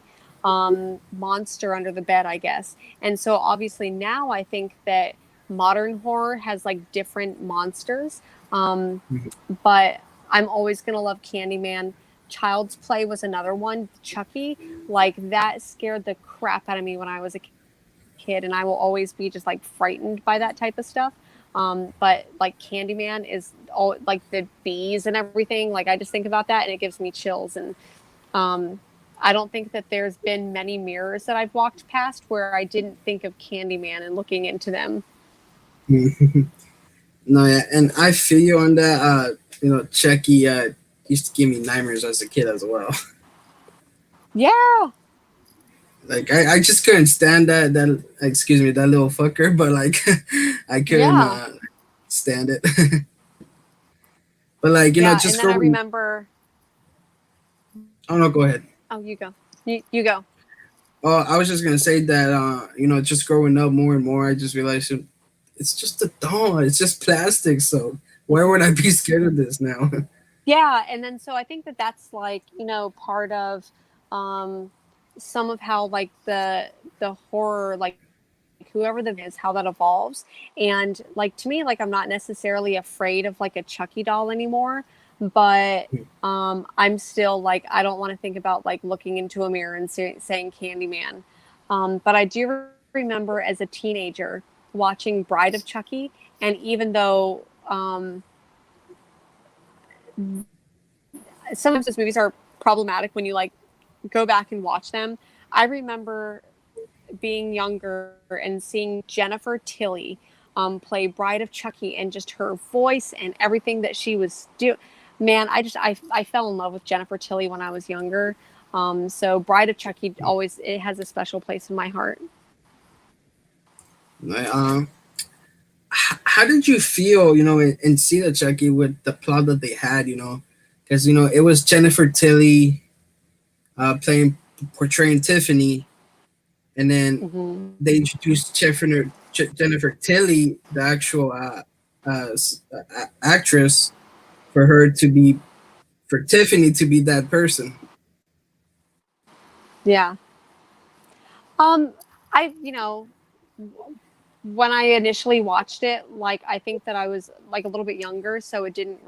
monster under the bed, I guess. And so obviously now I think that modern horror has like different monsters. Um, but I'm always going to love Candyman. Child's Play was another one. Chucky, like that scared the crap out of me when I was a kid, and I will always be just like frightened by that type of stuff. But like Candyman is all like the bees and everything. Like I just think about that and it gives me chills. And um, I don't think that there's been many mirrors that I've walked past where I didn't think of Candyman and looking into them. No, yeah, and I feel you on that. Chucky used to give me nightmares as a kid as well. Yeah, Like I just couldn't stand that excuse me, that little fucker, but like I couldn't yeah, stand it. But like yeah. And just then I growing. remember. Oh no, go ahead. Oh, you go. You go. Oh, I was just gonna say that just growing up more and more, I just realized it's just a doll. It's just plastic. So why would I be scared of this now? Yeah, and then so I think that that's like part of um, some of how like the horror like whoever the villain is how that evolves. And like to me, like I'm not necessarily afraid of like a Chucky doll anymore, but I'm still like I don't want to think about like looking into a mirror and saying Candyman. But I do remember as a teenager watching Bride of Chucky, and even though sometimes those movies are problematic when you like go back and watch them. I remember being younger and seeing Jennifer Tilly play Bride of Chucky, and just her voice and everything that she was doing. Man, I fell in love with Jennifer Tilly when I was younger. So Bride of Chucky always it has a special place in my heart. Like, how did you feel, in See the Chucky with the plot that they had, because it was Jennifer Tilly playing portraying Tiffany, and then Mm-hmm. they introduced Jennifer Tilly, the actual actress, for her to be for Tiffany to be that person. Yeah. I when I initially watched it, like I think that I was like a little bit younger, so it didn't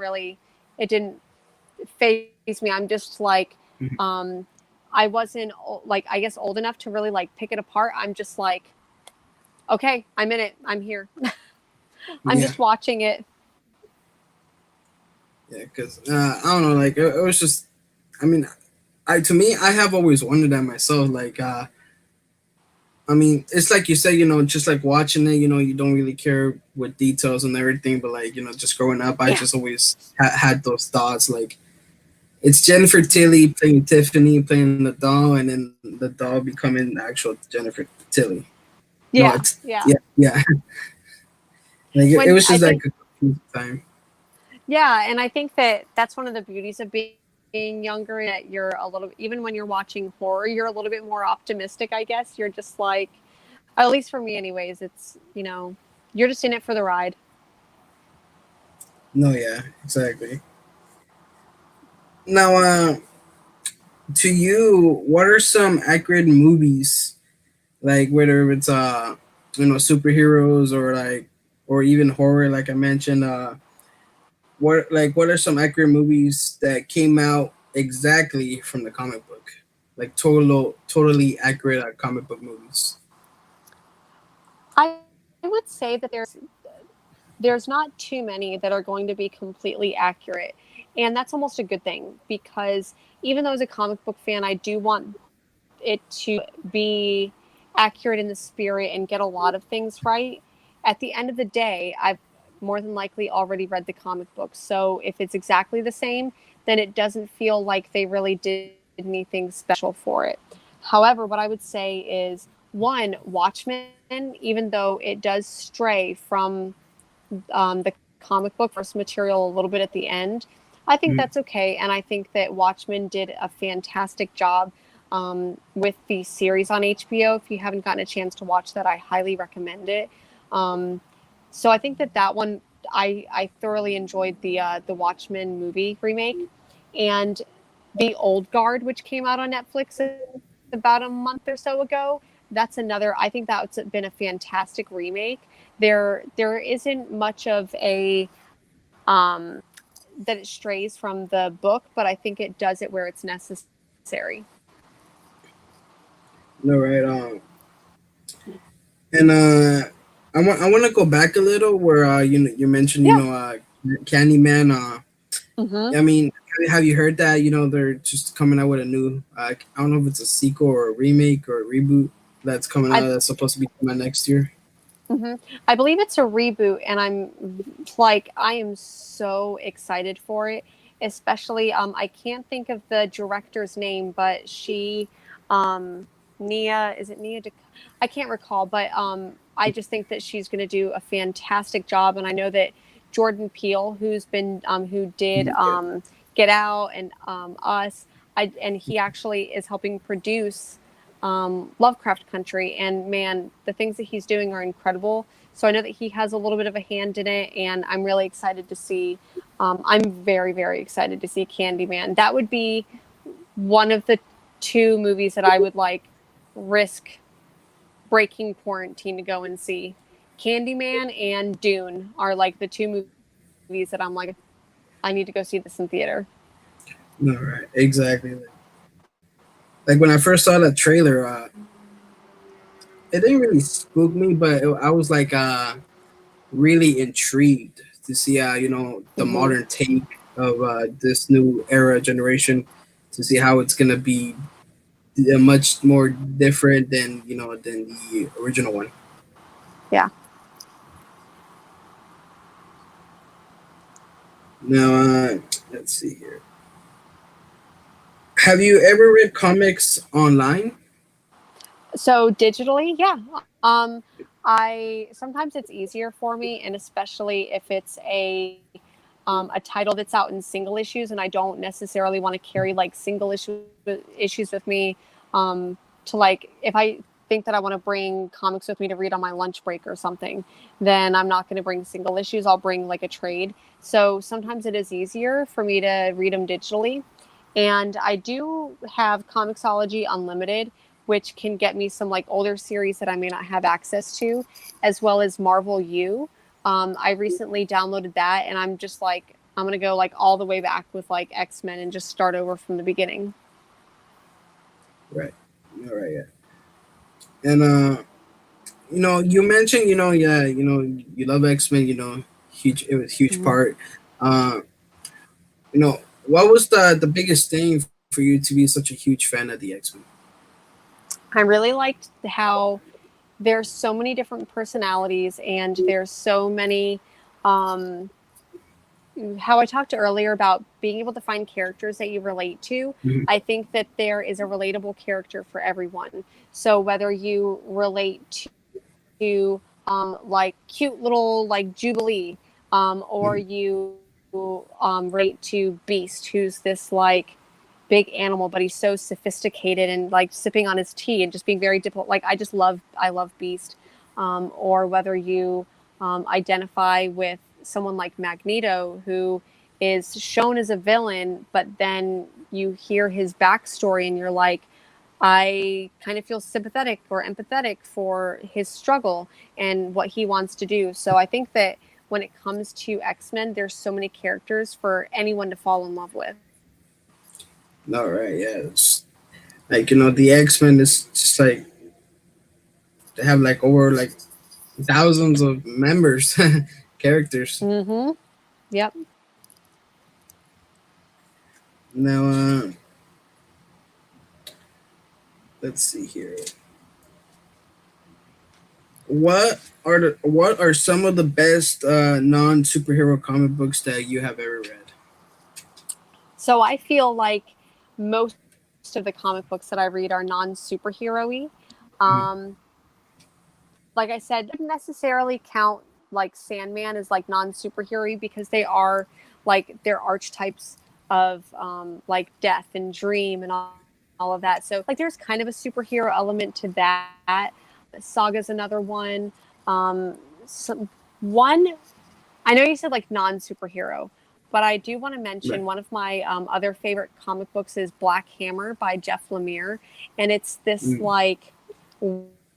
phase me. I'm just like, Mhm. um, I wasn't like I guess old enough to really like pick it apart. I'm just like, okay, I'm in it. I'm here. I'm Yeah, just watching it. yeah, because I don't know, like it was just, I mean, I to me, I have always wondered that myself, like. I mean, it's like you say, just like watching it, you don't really care with details and everything, but like, just growing up, I Yeah, just always had those thoughts. Like, it's Jennifer Tilly playing Tiffany, playing the doll, and then the doll becoming actual Jennifer Tilly. No, yeah, it's, yeah. yeah, yeah. Like, it When was I just like think, a confusing time. yeah, and I think that that's one of the beauties of being younger is that you're a little, even when you're watching horror, you're a little bit more optimistic. I guess you're just like, at least for me, anyways. It's you're just in it for the ride. No, yeah, exactly. Now, to you, what are some accurate movies, like whether it's superheroes or like or even horror, like I mentioned, what are some accurate movies that came out exactly from the comic book, like totally accurate comic book movies? I would say that there's not too many that are going to be completely accurate. And that's almost a good thing because even though as a comic book fan, I do want it to be accurate in the spirit and get a lot of things right. At the end of the day, I've more than likely already read the comic book. So if it's exactly the same, then it doesn't feel like they really did anything special for it. However, what I would say is one, Watchmen, even though it does stray from the comic book, comic book source material a little bit at the end, I think Mhm. that's okay. And I think that Watchmen did a fantastic job with the series on HBO. If you haven't gotten a chance to watch that, I highly recommend it. Um, so I think that that one, I thoroughly enjoyed the Watchmen movie remake, and the Old Guard, which came out on Netflix about a month or so ago. That's another. I think that's been a fantastic remake. There isn't much of a that it strays from the book, but I think it does it where it's necessary. No, right. And I want to go back a little where you mentioned Yeah. Candyman. Mm-hmm. I mean, have you heard that they're just coming out with a new I don't know if it's a sequel or a remake or a reboot that's coming I out that's supposed to be coming out next year. hmm I believe it's a reboot, and I am so excited for it. Especially, I can't think of the director's name, but um, Nia, is it Nia? I can't recall, but I just think that she's going to do a fantastic job, and I know that Jordan Peele, who did Yeah. Get Out and Us, and he actually is helping produce Lovecraft Country. And man, the things that he's doing are incredible. So I know that he has a little bit of a hand in it, and I'm really excited to see. I'm very, very excited to see Candyman. That would be one of the two movies that I would risk breaking quarantine to go and see. Candyman and Dune are like the two movies that I'm like, I need to go see this in theater. No, right, exactly. Like when I first saw that trailer, it didn't really spook me, but I was like really intrigued to see the Mm-hmm. modern take of this new era generation, to see how it's gonna be much more different than than the original one. Yeah. Now, let's see here. Have you ever read comics online? So digitally, yeah. I sometimes it's easier for me, and especially if it's a title that's out in single issues, and I don't necessarily want to carry like issues with me. To like if I think that I want to bring comics with me to read on my lunch break or something, then I'm not going to bring single issues. I'll bring like a trade. So sometimes it is easier for me to read them digitally. And I do have Comixology Unlimited, which can get me some like older series that I may not have access to, as well as Marvel U. I recently downloaded that, and I'm just like, I'm gonna go like all the way back with like X-Men and just start over from the beginning. Right. All right. Yeah. And you mentioned yeah you love X-Men. Huge. It was a huge Mm-hmm. part. Uh, what was the biggest thing for you to be such a huge fan of the X-Men? I really liked how there's so many different personalities, and there's so many um, how I talked earlier about being able to find characters that you relate to. Mhm. I think that there is a relatable character for everyone. So whether you relate to like cute little like Jubilee, or Mhm. you relate to Beast, who's this like big animal, but he's so sophisticated and like sipping on his tea and just being very diplomatic. Like I love Beast. Or whether you identify with someone like Magneto, who is shown as a villain, but then you hear his backstory and you're like, I kind of feel sympathetic or empathetic for his struggle and what he wants to do. So I think that when it comes to X-Men, there's so many characters for anyone to fall in love with. All right. Yeah. It's like the X-Men is just like they have like over like thousands of members, characters. Mm-hmm. Yep. Now, let's see here. What are some of the best non superhero comic books that you have ever read? So I feel like most of the comic books that I read are non-superhero-y. Mhm. Um, like I said, necessarily count. like Sandman is like non-superhero because they are like they're archetypes of like death and dream and all of that. So like there's kind of a superhero element to that. Saga's another one. One I know you said like non-superhero, but I do want to mention Right. one of my other favorite comic books is Black Hammer by Jeff Lemire, and it's this Mm. like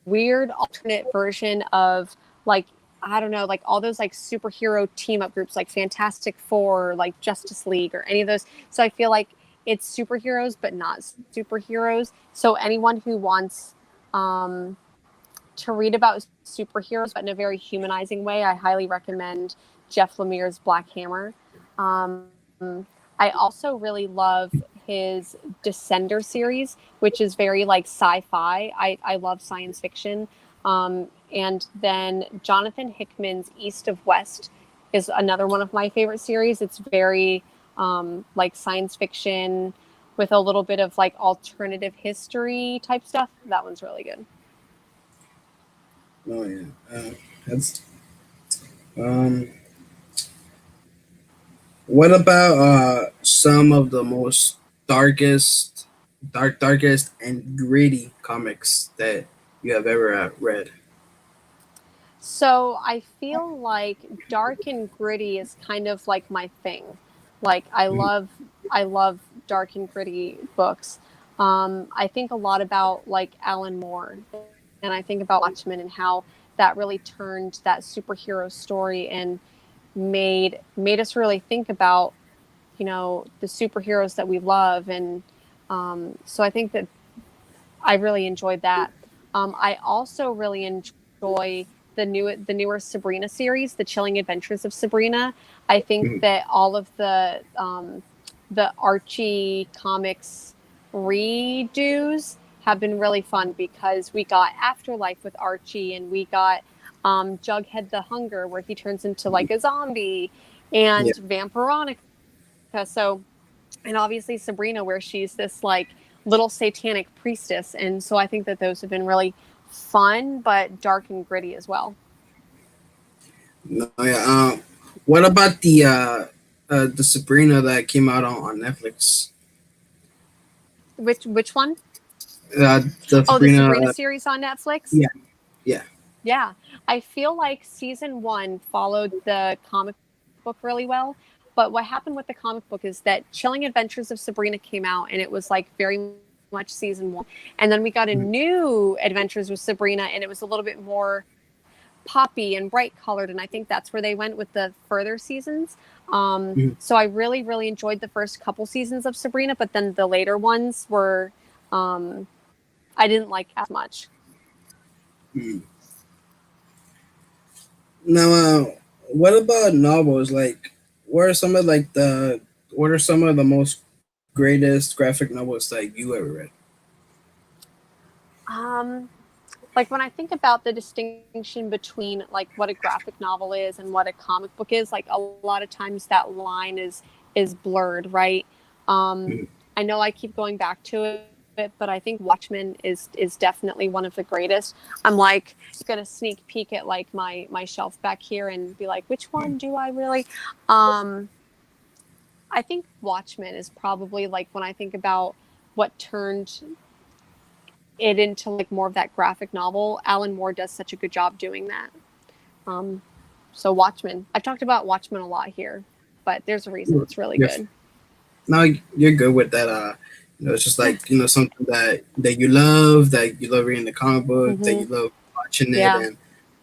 weird alternate version of like I don't know, like all those like superhero team up groups like Fantastic Four, like Justice League, or any of those. So I feel like it's superheroes but not superheroes. So anyone who wants um, to read about superheroes, but in a very humanizing way, I highly recommend Jeff Lemire's Black Hammer. I also really love his Descender series, which is very like sci-fi. I love science fiction. And then Jonathan Hickman's East of West is another one of my favorite series. It's very like science fiction with a little bit of like alternative history type stuff. That one's really good. Oh yeah. That's um. What about some of the most darkest and gritty comics that you have ever read? So I feel like dark and gritty is kind of like my thing. Like Mhm. I love dark and gritty books. I think a lot about like Alan Moore, and I think about Watchmen and how that really turned that superhero story and made us really think about the superheroes that we love, and so I think that I really enjoyed that. I also really enjoy the newer Sabrina series, The Chilling Adventures of Sabrina. I think Mhm. that all of the Archie comics redos have been really fun because we got Afterlife with Archie, and we got Jughead the Hunger, where he turns into like a zombie, Yeah. and Vampironica. And obviously Sabrina, where she's this like little satanic priestess. And so I think that those have been really fun, but dark and gritty as well. No, yeah. What about the Sabrina that came out on Netflix? Which one? Uh, the Oh, the Sabrina. Sabrina series on Netflix. Yeah. Yeah. Yeah, I feel like season one followed the comic book really well. But what happened with the comic book is that Chilling Adventures of Sabrina came out, and it was like very much season one. And then we got a Mhm. new Adventures with Sabrina, and it was a little bit more poppy and bright colored. And I think that's where they went with the further seasons. So Mhm. I really, really enjoyed the first couple seasons of Sabrina, but then the later ones were, I didn't like as much. Mhm. Now, what about novels? Like, what are some of like the what are some of the most greatest graphic novels that you ever read? Um, like when I think about the distinction between like what a graphic novel is and what a comic book is, like a lot of times that line is blurred, right? Um, Mhm. I know I keep going back to it, but I think Watchmen is definitely one of the greatest. I'm like gonna sneak peek at like my shelf back here and be like, which one do I really? Um, I think Watchmen is probably like when I think about what turned it into like more of that graphic novel. Alan Moore does such a good job doing that. Um, so Watchmen. I've talked about Watchmen a lot here, but there's a reason it's really Yes. good. No, you're good with that. It's just like something that you love reading the comic book, that Hmm. you love watching it, Yeah, and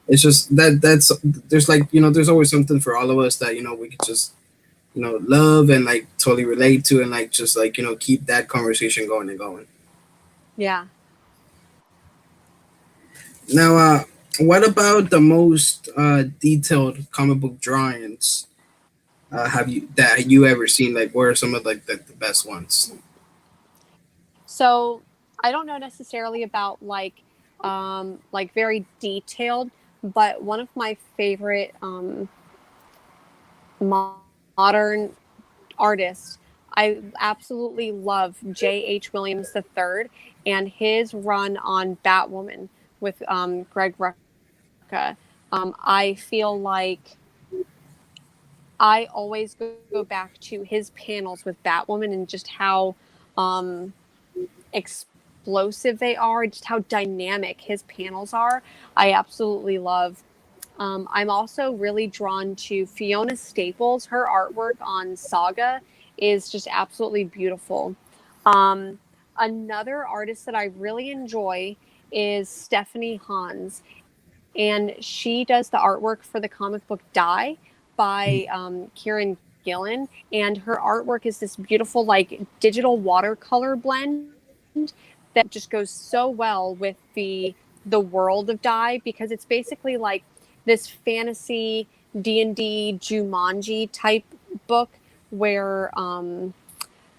it's just that's there's like there's always something for all of us that we could just love and like totally relate to, and like just like keep that conversation going and going. yeah. Now, what about the most detailed comic book drawings have you ever seen? Like, what are some of like the best ones? So I don't know necessarily about like very detailed, but one of my favorite modern artists. I absolutely love J.H. Williams III and his run on Batwoman with Greg Rucka. I feel like I always go back to his panels with Batwoman and just how um, explosive they are, just how dynamic his panels are. I absolutely love. I'm also really drawn to Fiona Staples. Her artwork on Saga is just absolutely beautiful. Um, Another artist that I really enjoy is Stephanie Hans, and she does the artwork for the comic book Die by Kieran Gillen, and her artwork is this beautiful like digital watercolor blend that just goes so well with the world of Die, because it's basically like this fantasy D&D Jumanji type book where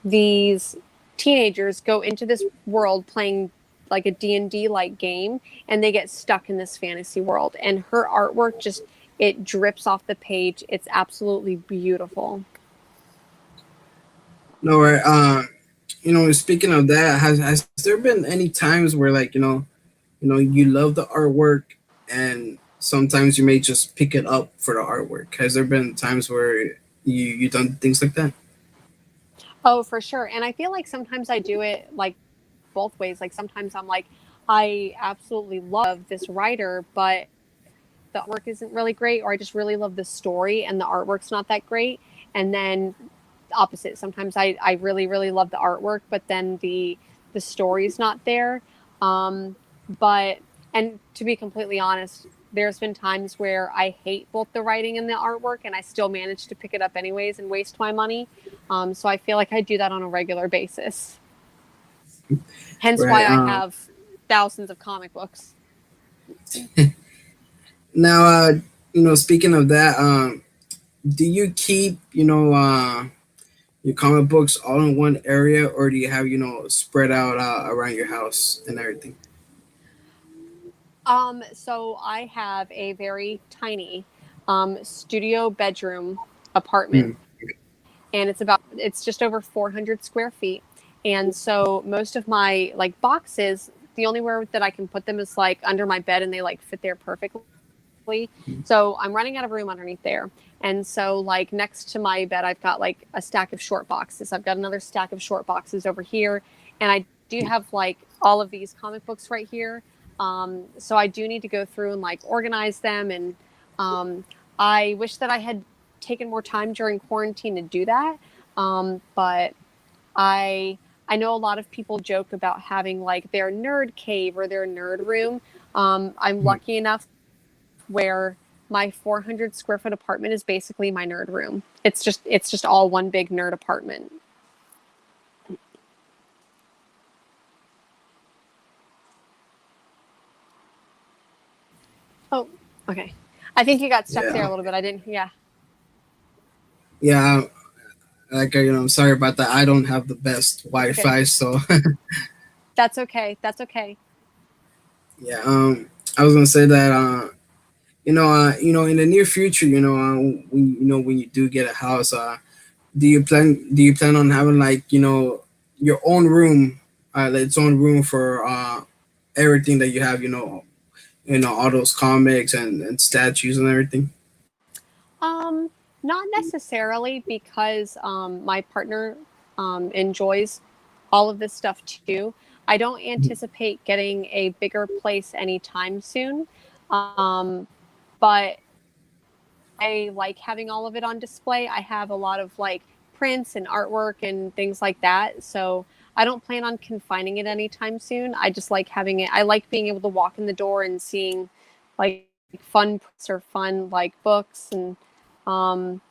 these teenagers go into this world playing like a D&D like game, and they get stuck in this fantasy world, and her artwork just, it drips off the page. It's absolutely beautiful. No, right. Speaking of that, has there been any times where like you love the artwork and sometimes you may just pick it up for the artwork? Has there been times where you done things like that? Oh, for sure. And I feel like sometimes I do it like both ways. Like sometimes I'm like, I absolutely love this writer, but the artwork isn't really great, or I just really love the story and the artwork's not that great. And then opposite. Sometimes I really, really love the artwork, but then the story's not there. Um, but and to be completely honest, there's been times where I hate both the writing and the artwork, and I still manage to pick it up anyways and waste my money. So I feel like I do that on a regular basis. Hence Right. why I have thousands of comic books. Now, speaking of that, do you keep your comic books all in one area, or do you have spread out around your house and everything? So I have a very tiny studio bedroom apartment, Hmm. and it's just over 400 square feet. And so most of my like boxes, the only where that I can put them is like under my bed, and they like fit there perfectly. So I'm running out of room underneath there. And so like next to my bed, I've got like a stack of short boxes. I've got another stack of short boxes over here, and I do have like all of these comic books right here. So I do need to go through and like organize them, and um, I wish that I had taken more time during quarantine to do that. But I I know a lot of people joke about having like their nerd cave or their nerd room. I'm lucky enough where my 400 square foot apartment is basically my nerd room. It's just all one big nerd apartment. Oh, okay. I think you got stuck there Yeah, a little bit. I didn't. Yeah. yeah. Like I'm sorry about that. I don't have the best That's okay. Wi-Fi, so That's okay. That's okay. yeah. I was gonna say that. In the near future, when you do get a house, do you plan on having like your own room, like its own room for everything that you have, all those comics and statues and everything? Not necessarily, because my partner enjoys all of this stuff too. I don't anticipate getting a bigger place anytime soon. But I like having all of it on display. I have a lot of like prints and artwork and things like that. So I don't plan on confining it anytime soon. I just like having it. I like being able to walk in the door and seeing like fun prints or fun like books. And um,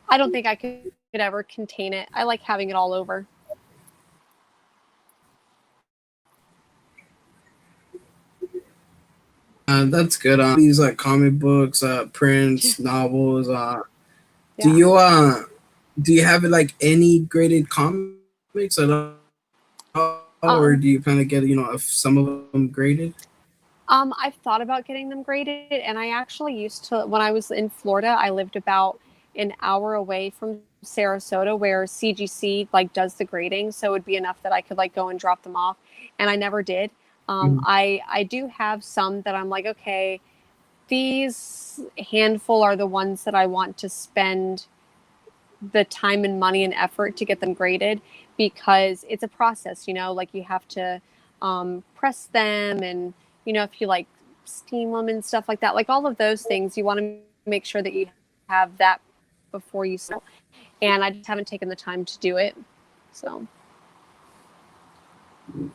I don't think I could ever contain it. I like having it all over. That's good. These like comic books, prints, novels. Do Yeah. you have like any graded comics at all, or do you plan to get some of them graded? I've thought about getting them graded, and I actually used to, when I was in Florida, I lived about an hour away from Sarasota, where CGC like does the grading, so it would be enough that I could like go and drop them off, and I never did. Mhm. I do have some that I'm like, okay, these handful are the ones that I want to spend the time and money and effort to get them graded, because it's a process, like you have to press them, and if you like steam them and stuff like that, like all of those things, you want to make sure that you have that before you sell. And I just haven't taken the time to do it. So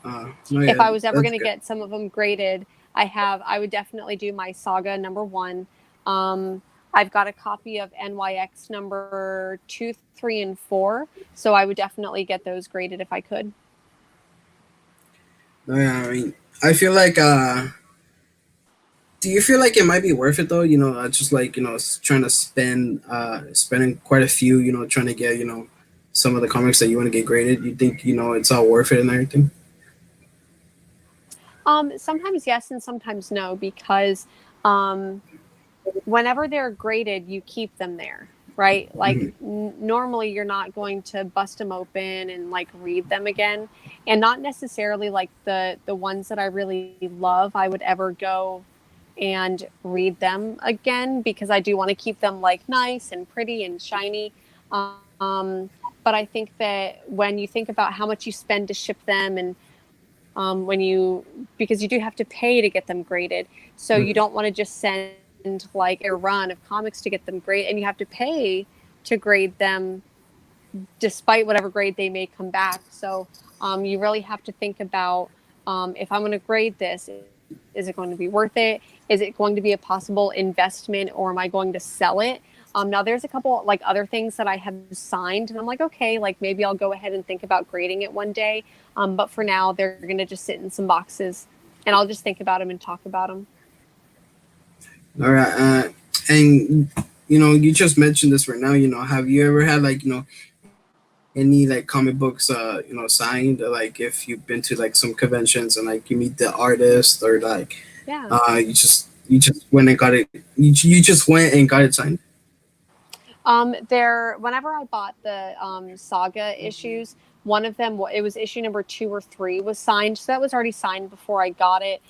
No, if yeah, I was ever that's going to good. get some of them graded, I would definitely do my Saga number one. Um, I've got a copy of NYX number two, three, and four, so I would definitely get those graded if I could. No, yeah, I mean, I feel like do you feel like it might be worth it though? Just like trying to spending quite a few. Trying to get some of the comics that you want to get graded. You think it's all worth it and everything? Sometimes yes and sometimes no, because um, whenever they're graded, you keep them there, right? Like Hmm. normally you're not going to bust them open and like read them again, and not necessarily like the ones that I really love, I would ever go and read them again, because I do want to keep them like nice and pretty and shiny. But I think that when you think about how much you spend to ship them, and because you do have to pay to get them graded, so you don't want to just send like a run of comics to get them graded, and you have to pay to grade them despite whatever grade they may come back. So you really have to think about, if I'm going to grade this, is it going to be worth it? Is it going to be a possible investment, or am I going to sell it? Now there's a couple like other things that I have signed, and I'm like, okay, like maybe I'll go ahead and think about grading it one day. But for now, they're going to just sit in some boxes, and I'll just think about them and talk about them. All right, and you just mentioned this right now. Have you ever had like any like comic books signed? Like if you've been to like some conventions and like you meet the artist, or like Yeah. you just went and got it. You just went and got it signed. Whenever I bought the Saga issues, one of them, it was issue number two or three, was signed. So that was already signed before I got it.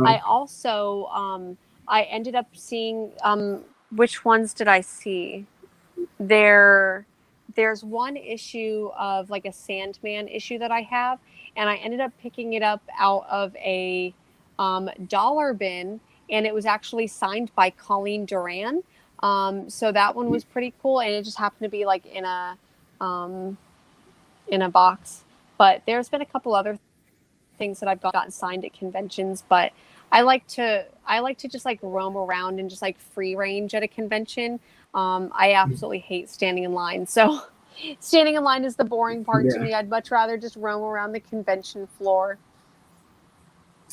I Oh, also, I ended up seeing, which ones did I see? There, there's one issue of like a Sandman issue that I have, and I ended up picking it up out of a dollar bin, and it was actually signed by Colleen Duran. So that one was pretty cool, and it just happened to be like um, in a box. But there's been a couple other things that I've gotten signed at conventions, but I like to just like roam around and just like free range at a convention. I absolutely hate standing in line. So standing in line is the boring part to yeah, me. I'd much rather just roam around the convention floor.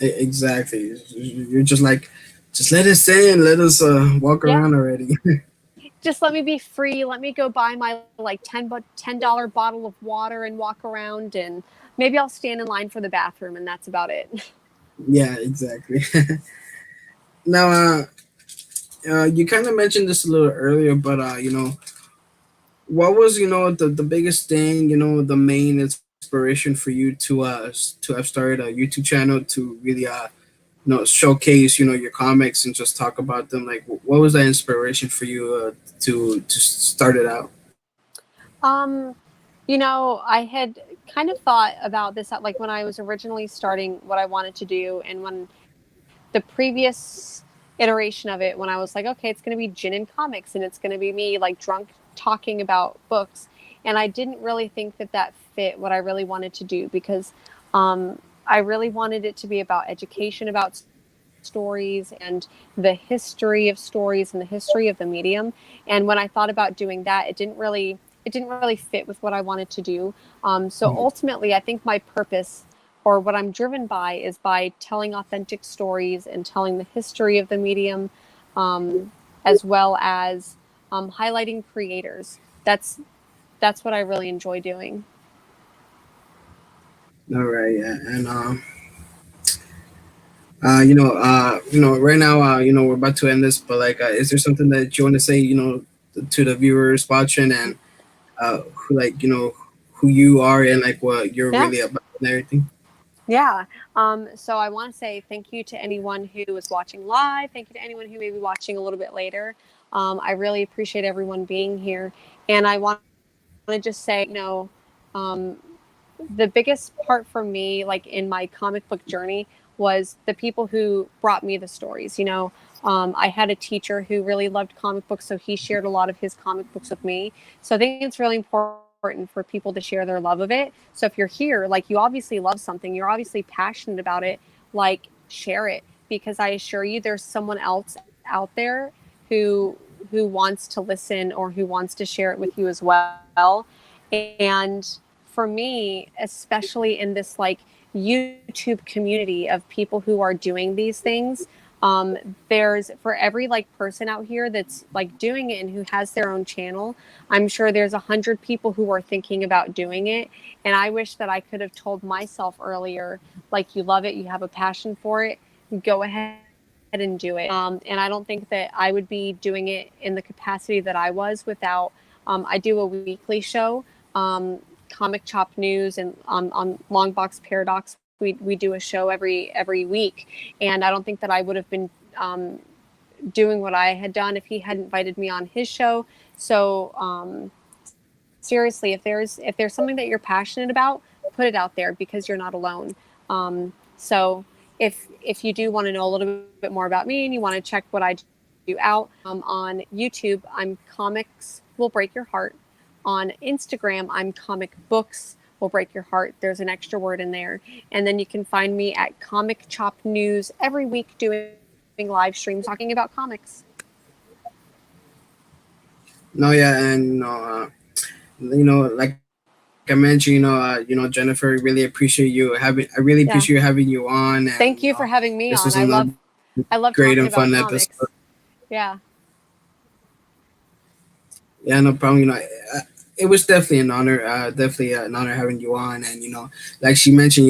exactly. You're just like, just let us in, let us walk Yeah. around already. Just let me be free. Let me go buy my like $10 bottle of water and walk around, and maybe I'll stand in line for the bathroom, and that's about it. Yeah, exactly. Now, you kind of mentioned this a little earlier, but what was the biggest thing, the main inspiration for you to have started a YouTube channel to really showcase your comics and just talk about them? Like, what was that inspiration for you to start it out? Um, I had kind of thought about this at, like when I was originally starting what I wanted to do, and when the previous iteration of it, when I was like, okay, it's going to be gin and comics, and it's going to be me like drunk talking about books, and I didn't really think that that fit what I really wanted to do, because I really wanted it to be about education about stories and the history of stories and the history of the medium. And when I thought about doing that, it didn't really fit with what I wanted to do. So ultimately, I think my purpose, or what I'm driven by, is by telling authentic stories and telling the history of the medium, as well as highlighting creators. That's what I really enjoy doing. All right, yeah, and right now, we're about to end this, but like, is there something that you want to say, to the viewers watching, and who like, who you are and like what you're Yeah. really about and everything? Yeah. So I want to say thank you to anyone who was watching live. Thank you to anyone who may be watching a little bit later. I really appreciate everyone being here. And I want to just say, um, the biggest part for me, like in my comic book journey, was the people who brought me the stories. I had a teacher who really loved comic books, so he shared a lot of his comic books with me. So I think it's really important for people to share their love of it. So if you're here, like you obviously love something, you're obviously passionate about it, like share it, because I assure you there's someone else out there who wants to listen or who wants to share it with you as well. And for me, especially in this like YouTube community of people who are doing these things, there's for every like person out here that's like doing it and who has their own channel, I'm sure there's 100 people who are thinking about doing it. And I wish that I could have told myself earlier, like, you love it, you have a passion for it, go ahead and do it. And I don't think that I would be doing it in the capacity that I was without. I do a weekly show, Comic Chop News, and on Longbox Paradox, we do a show every week. And I don't think that I would have been doing what I had done if he had invited me on his show. So seriously, if there's something that you're passionate about, put it out there because you're not alone. So if you do want to know a little bit more about me and you want to check what I do out, on YouTube, I'm Comics Will Break Your Heart. On Instagram, I'm Comic Books Will Break Your Heart. There's an extra word in there. And then you can find me at Comic Chop News every week doing live streams talking about comics. No, yeah, and like I mentioned, Jennifer, really appreciate you having. I really appreciate you Yeah. having you on, and Thank you for having this me was on. another I love great talking and fun about episode. comics. Yeah. Yeah, no problem. It was definitely an honor. Definitely an honor having you on. And like she mentioned,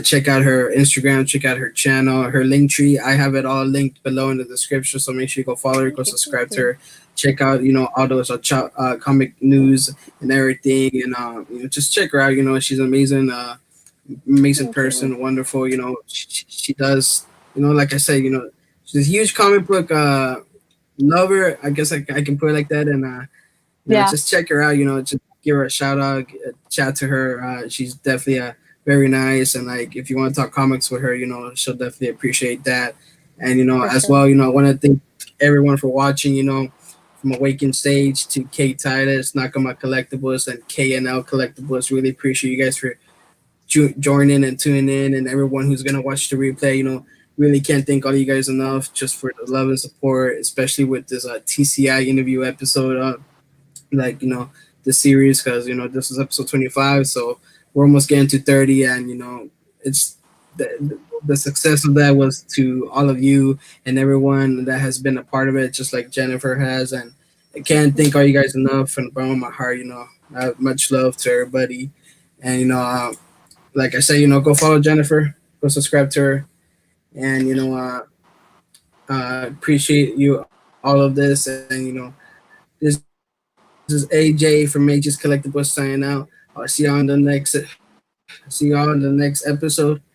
check out her Instagram, check out her channel, her link tree. I have it all linked below in the description. So make sure you go follow her, go Thank you. Thank subscribe to you. her, check out all those comic news and everything, and just check her out. She's amazing. Amazing Thank you. person, wonderful. She does. Like I said, she's a huge comic book lover. I guess I can put it like that, and Yeah. just check her out. Just give her a shout out, chat to her. She's definitely very nice, and like if you want to talk comics with her, she'll definitely appreciate that. And For as sure. well, I want to thank everyone for watching. From Awakened Stage to K Titus, Nakama Collectibles, and KNL Collectibles. Really appreciate you guys for joining and tuning in, and everyone who's gonna watch the replay. Really can't thank all you guys enough just for the love and support, especially with this TCI interview episode. Like the series, because this is episode 25, so we're almost getting to 30, and it's the success of that was to all of you and everyone that has been a part of it, just like Jennifer has. And I can't thank all you guys enough from the bottom of my heart. Much love to everybody. And like I said, go follow Jennifer, go subscribe to her. And appreciate you all of this. And this is AJ from Ages Collectibles signing out. I'll see you on the next episode. And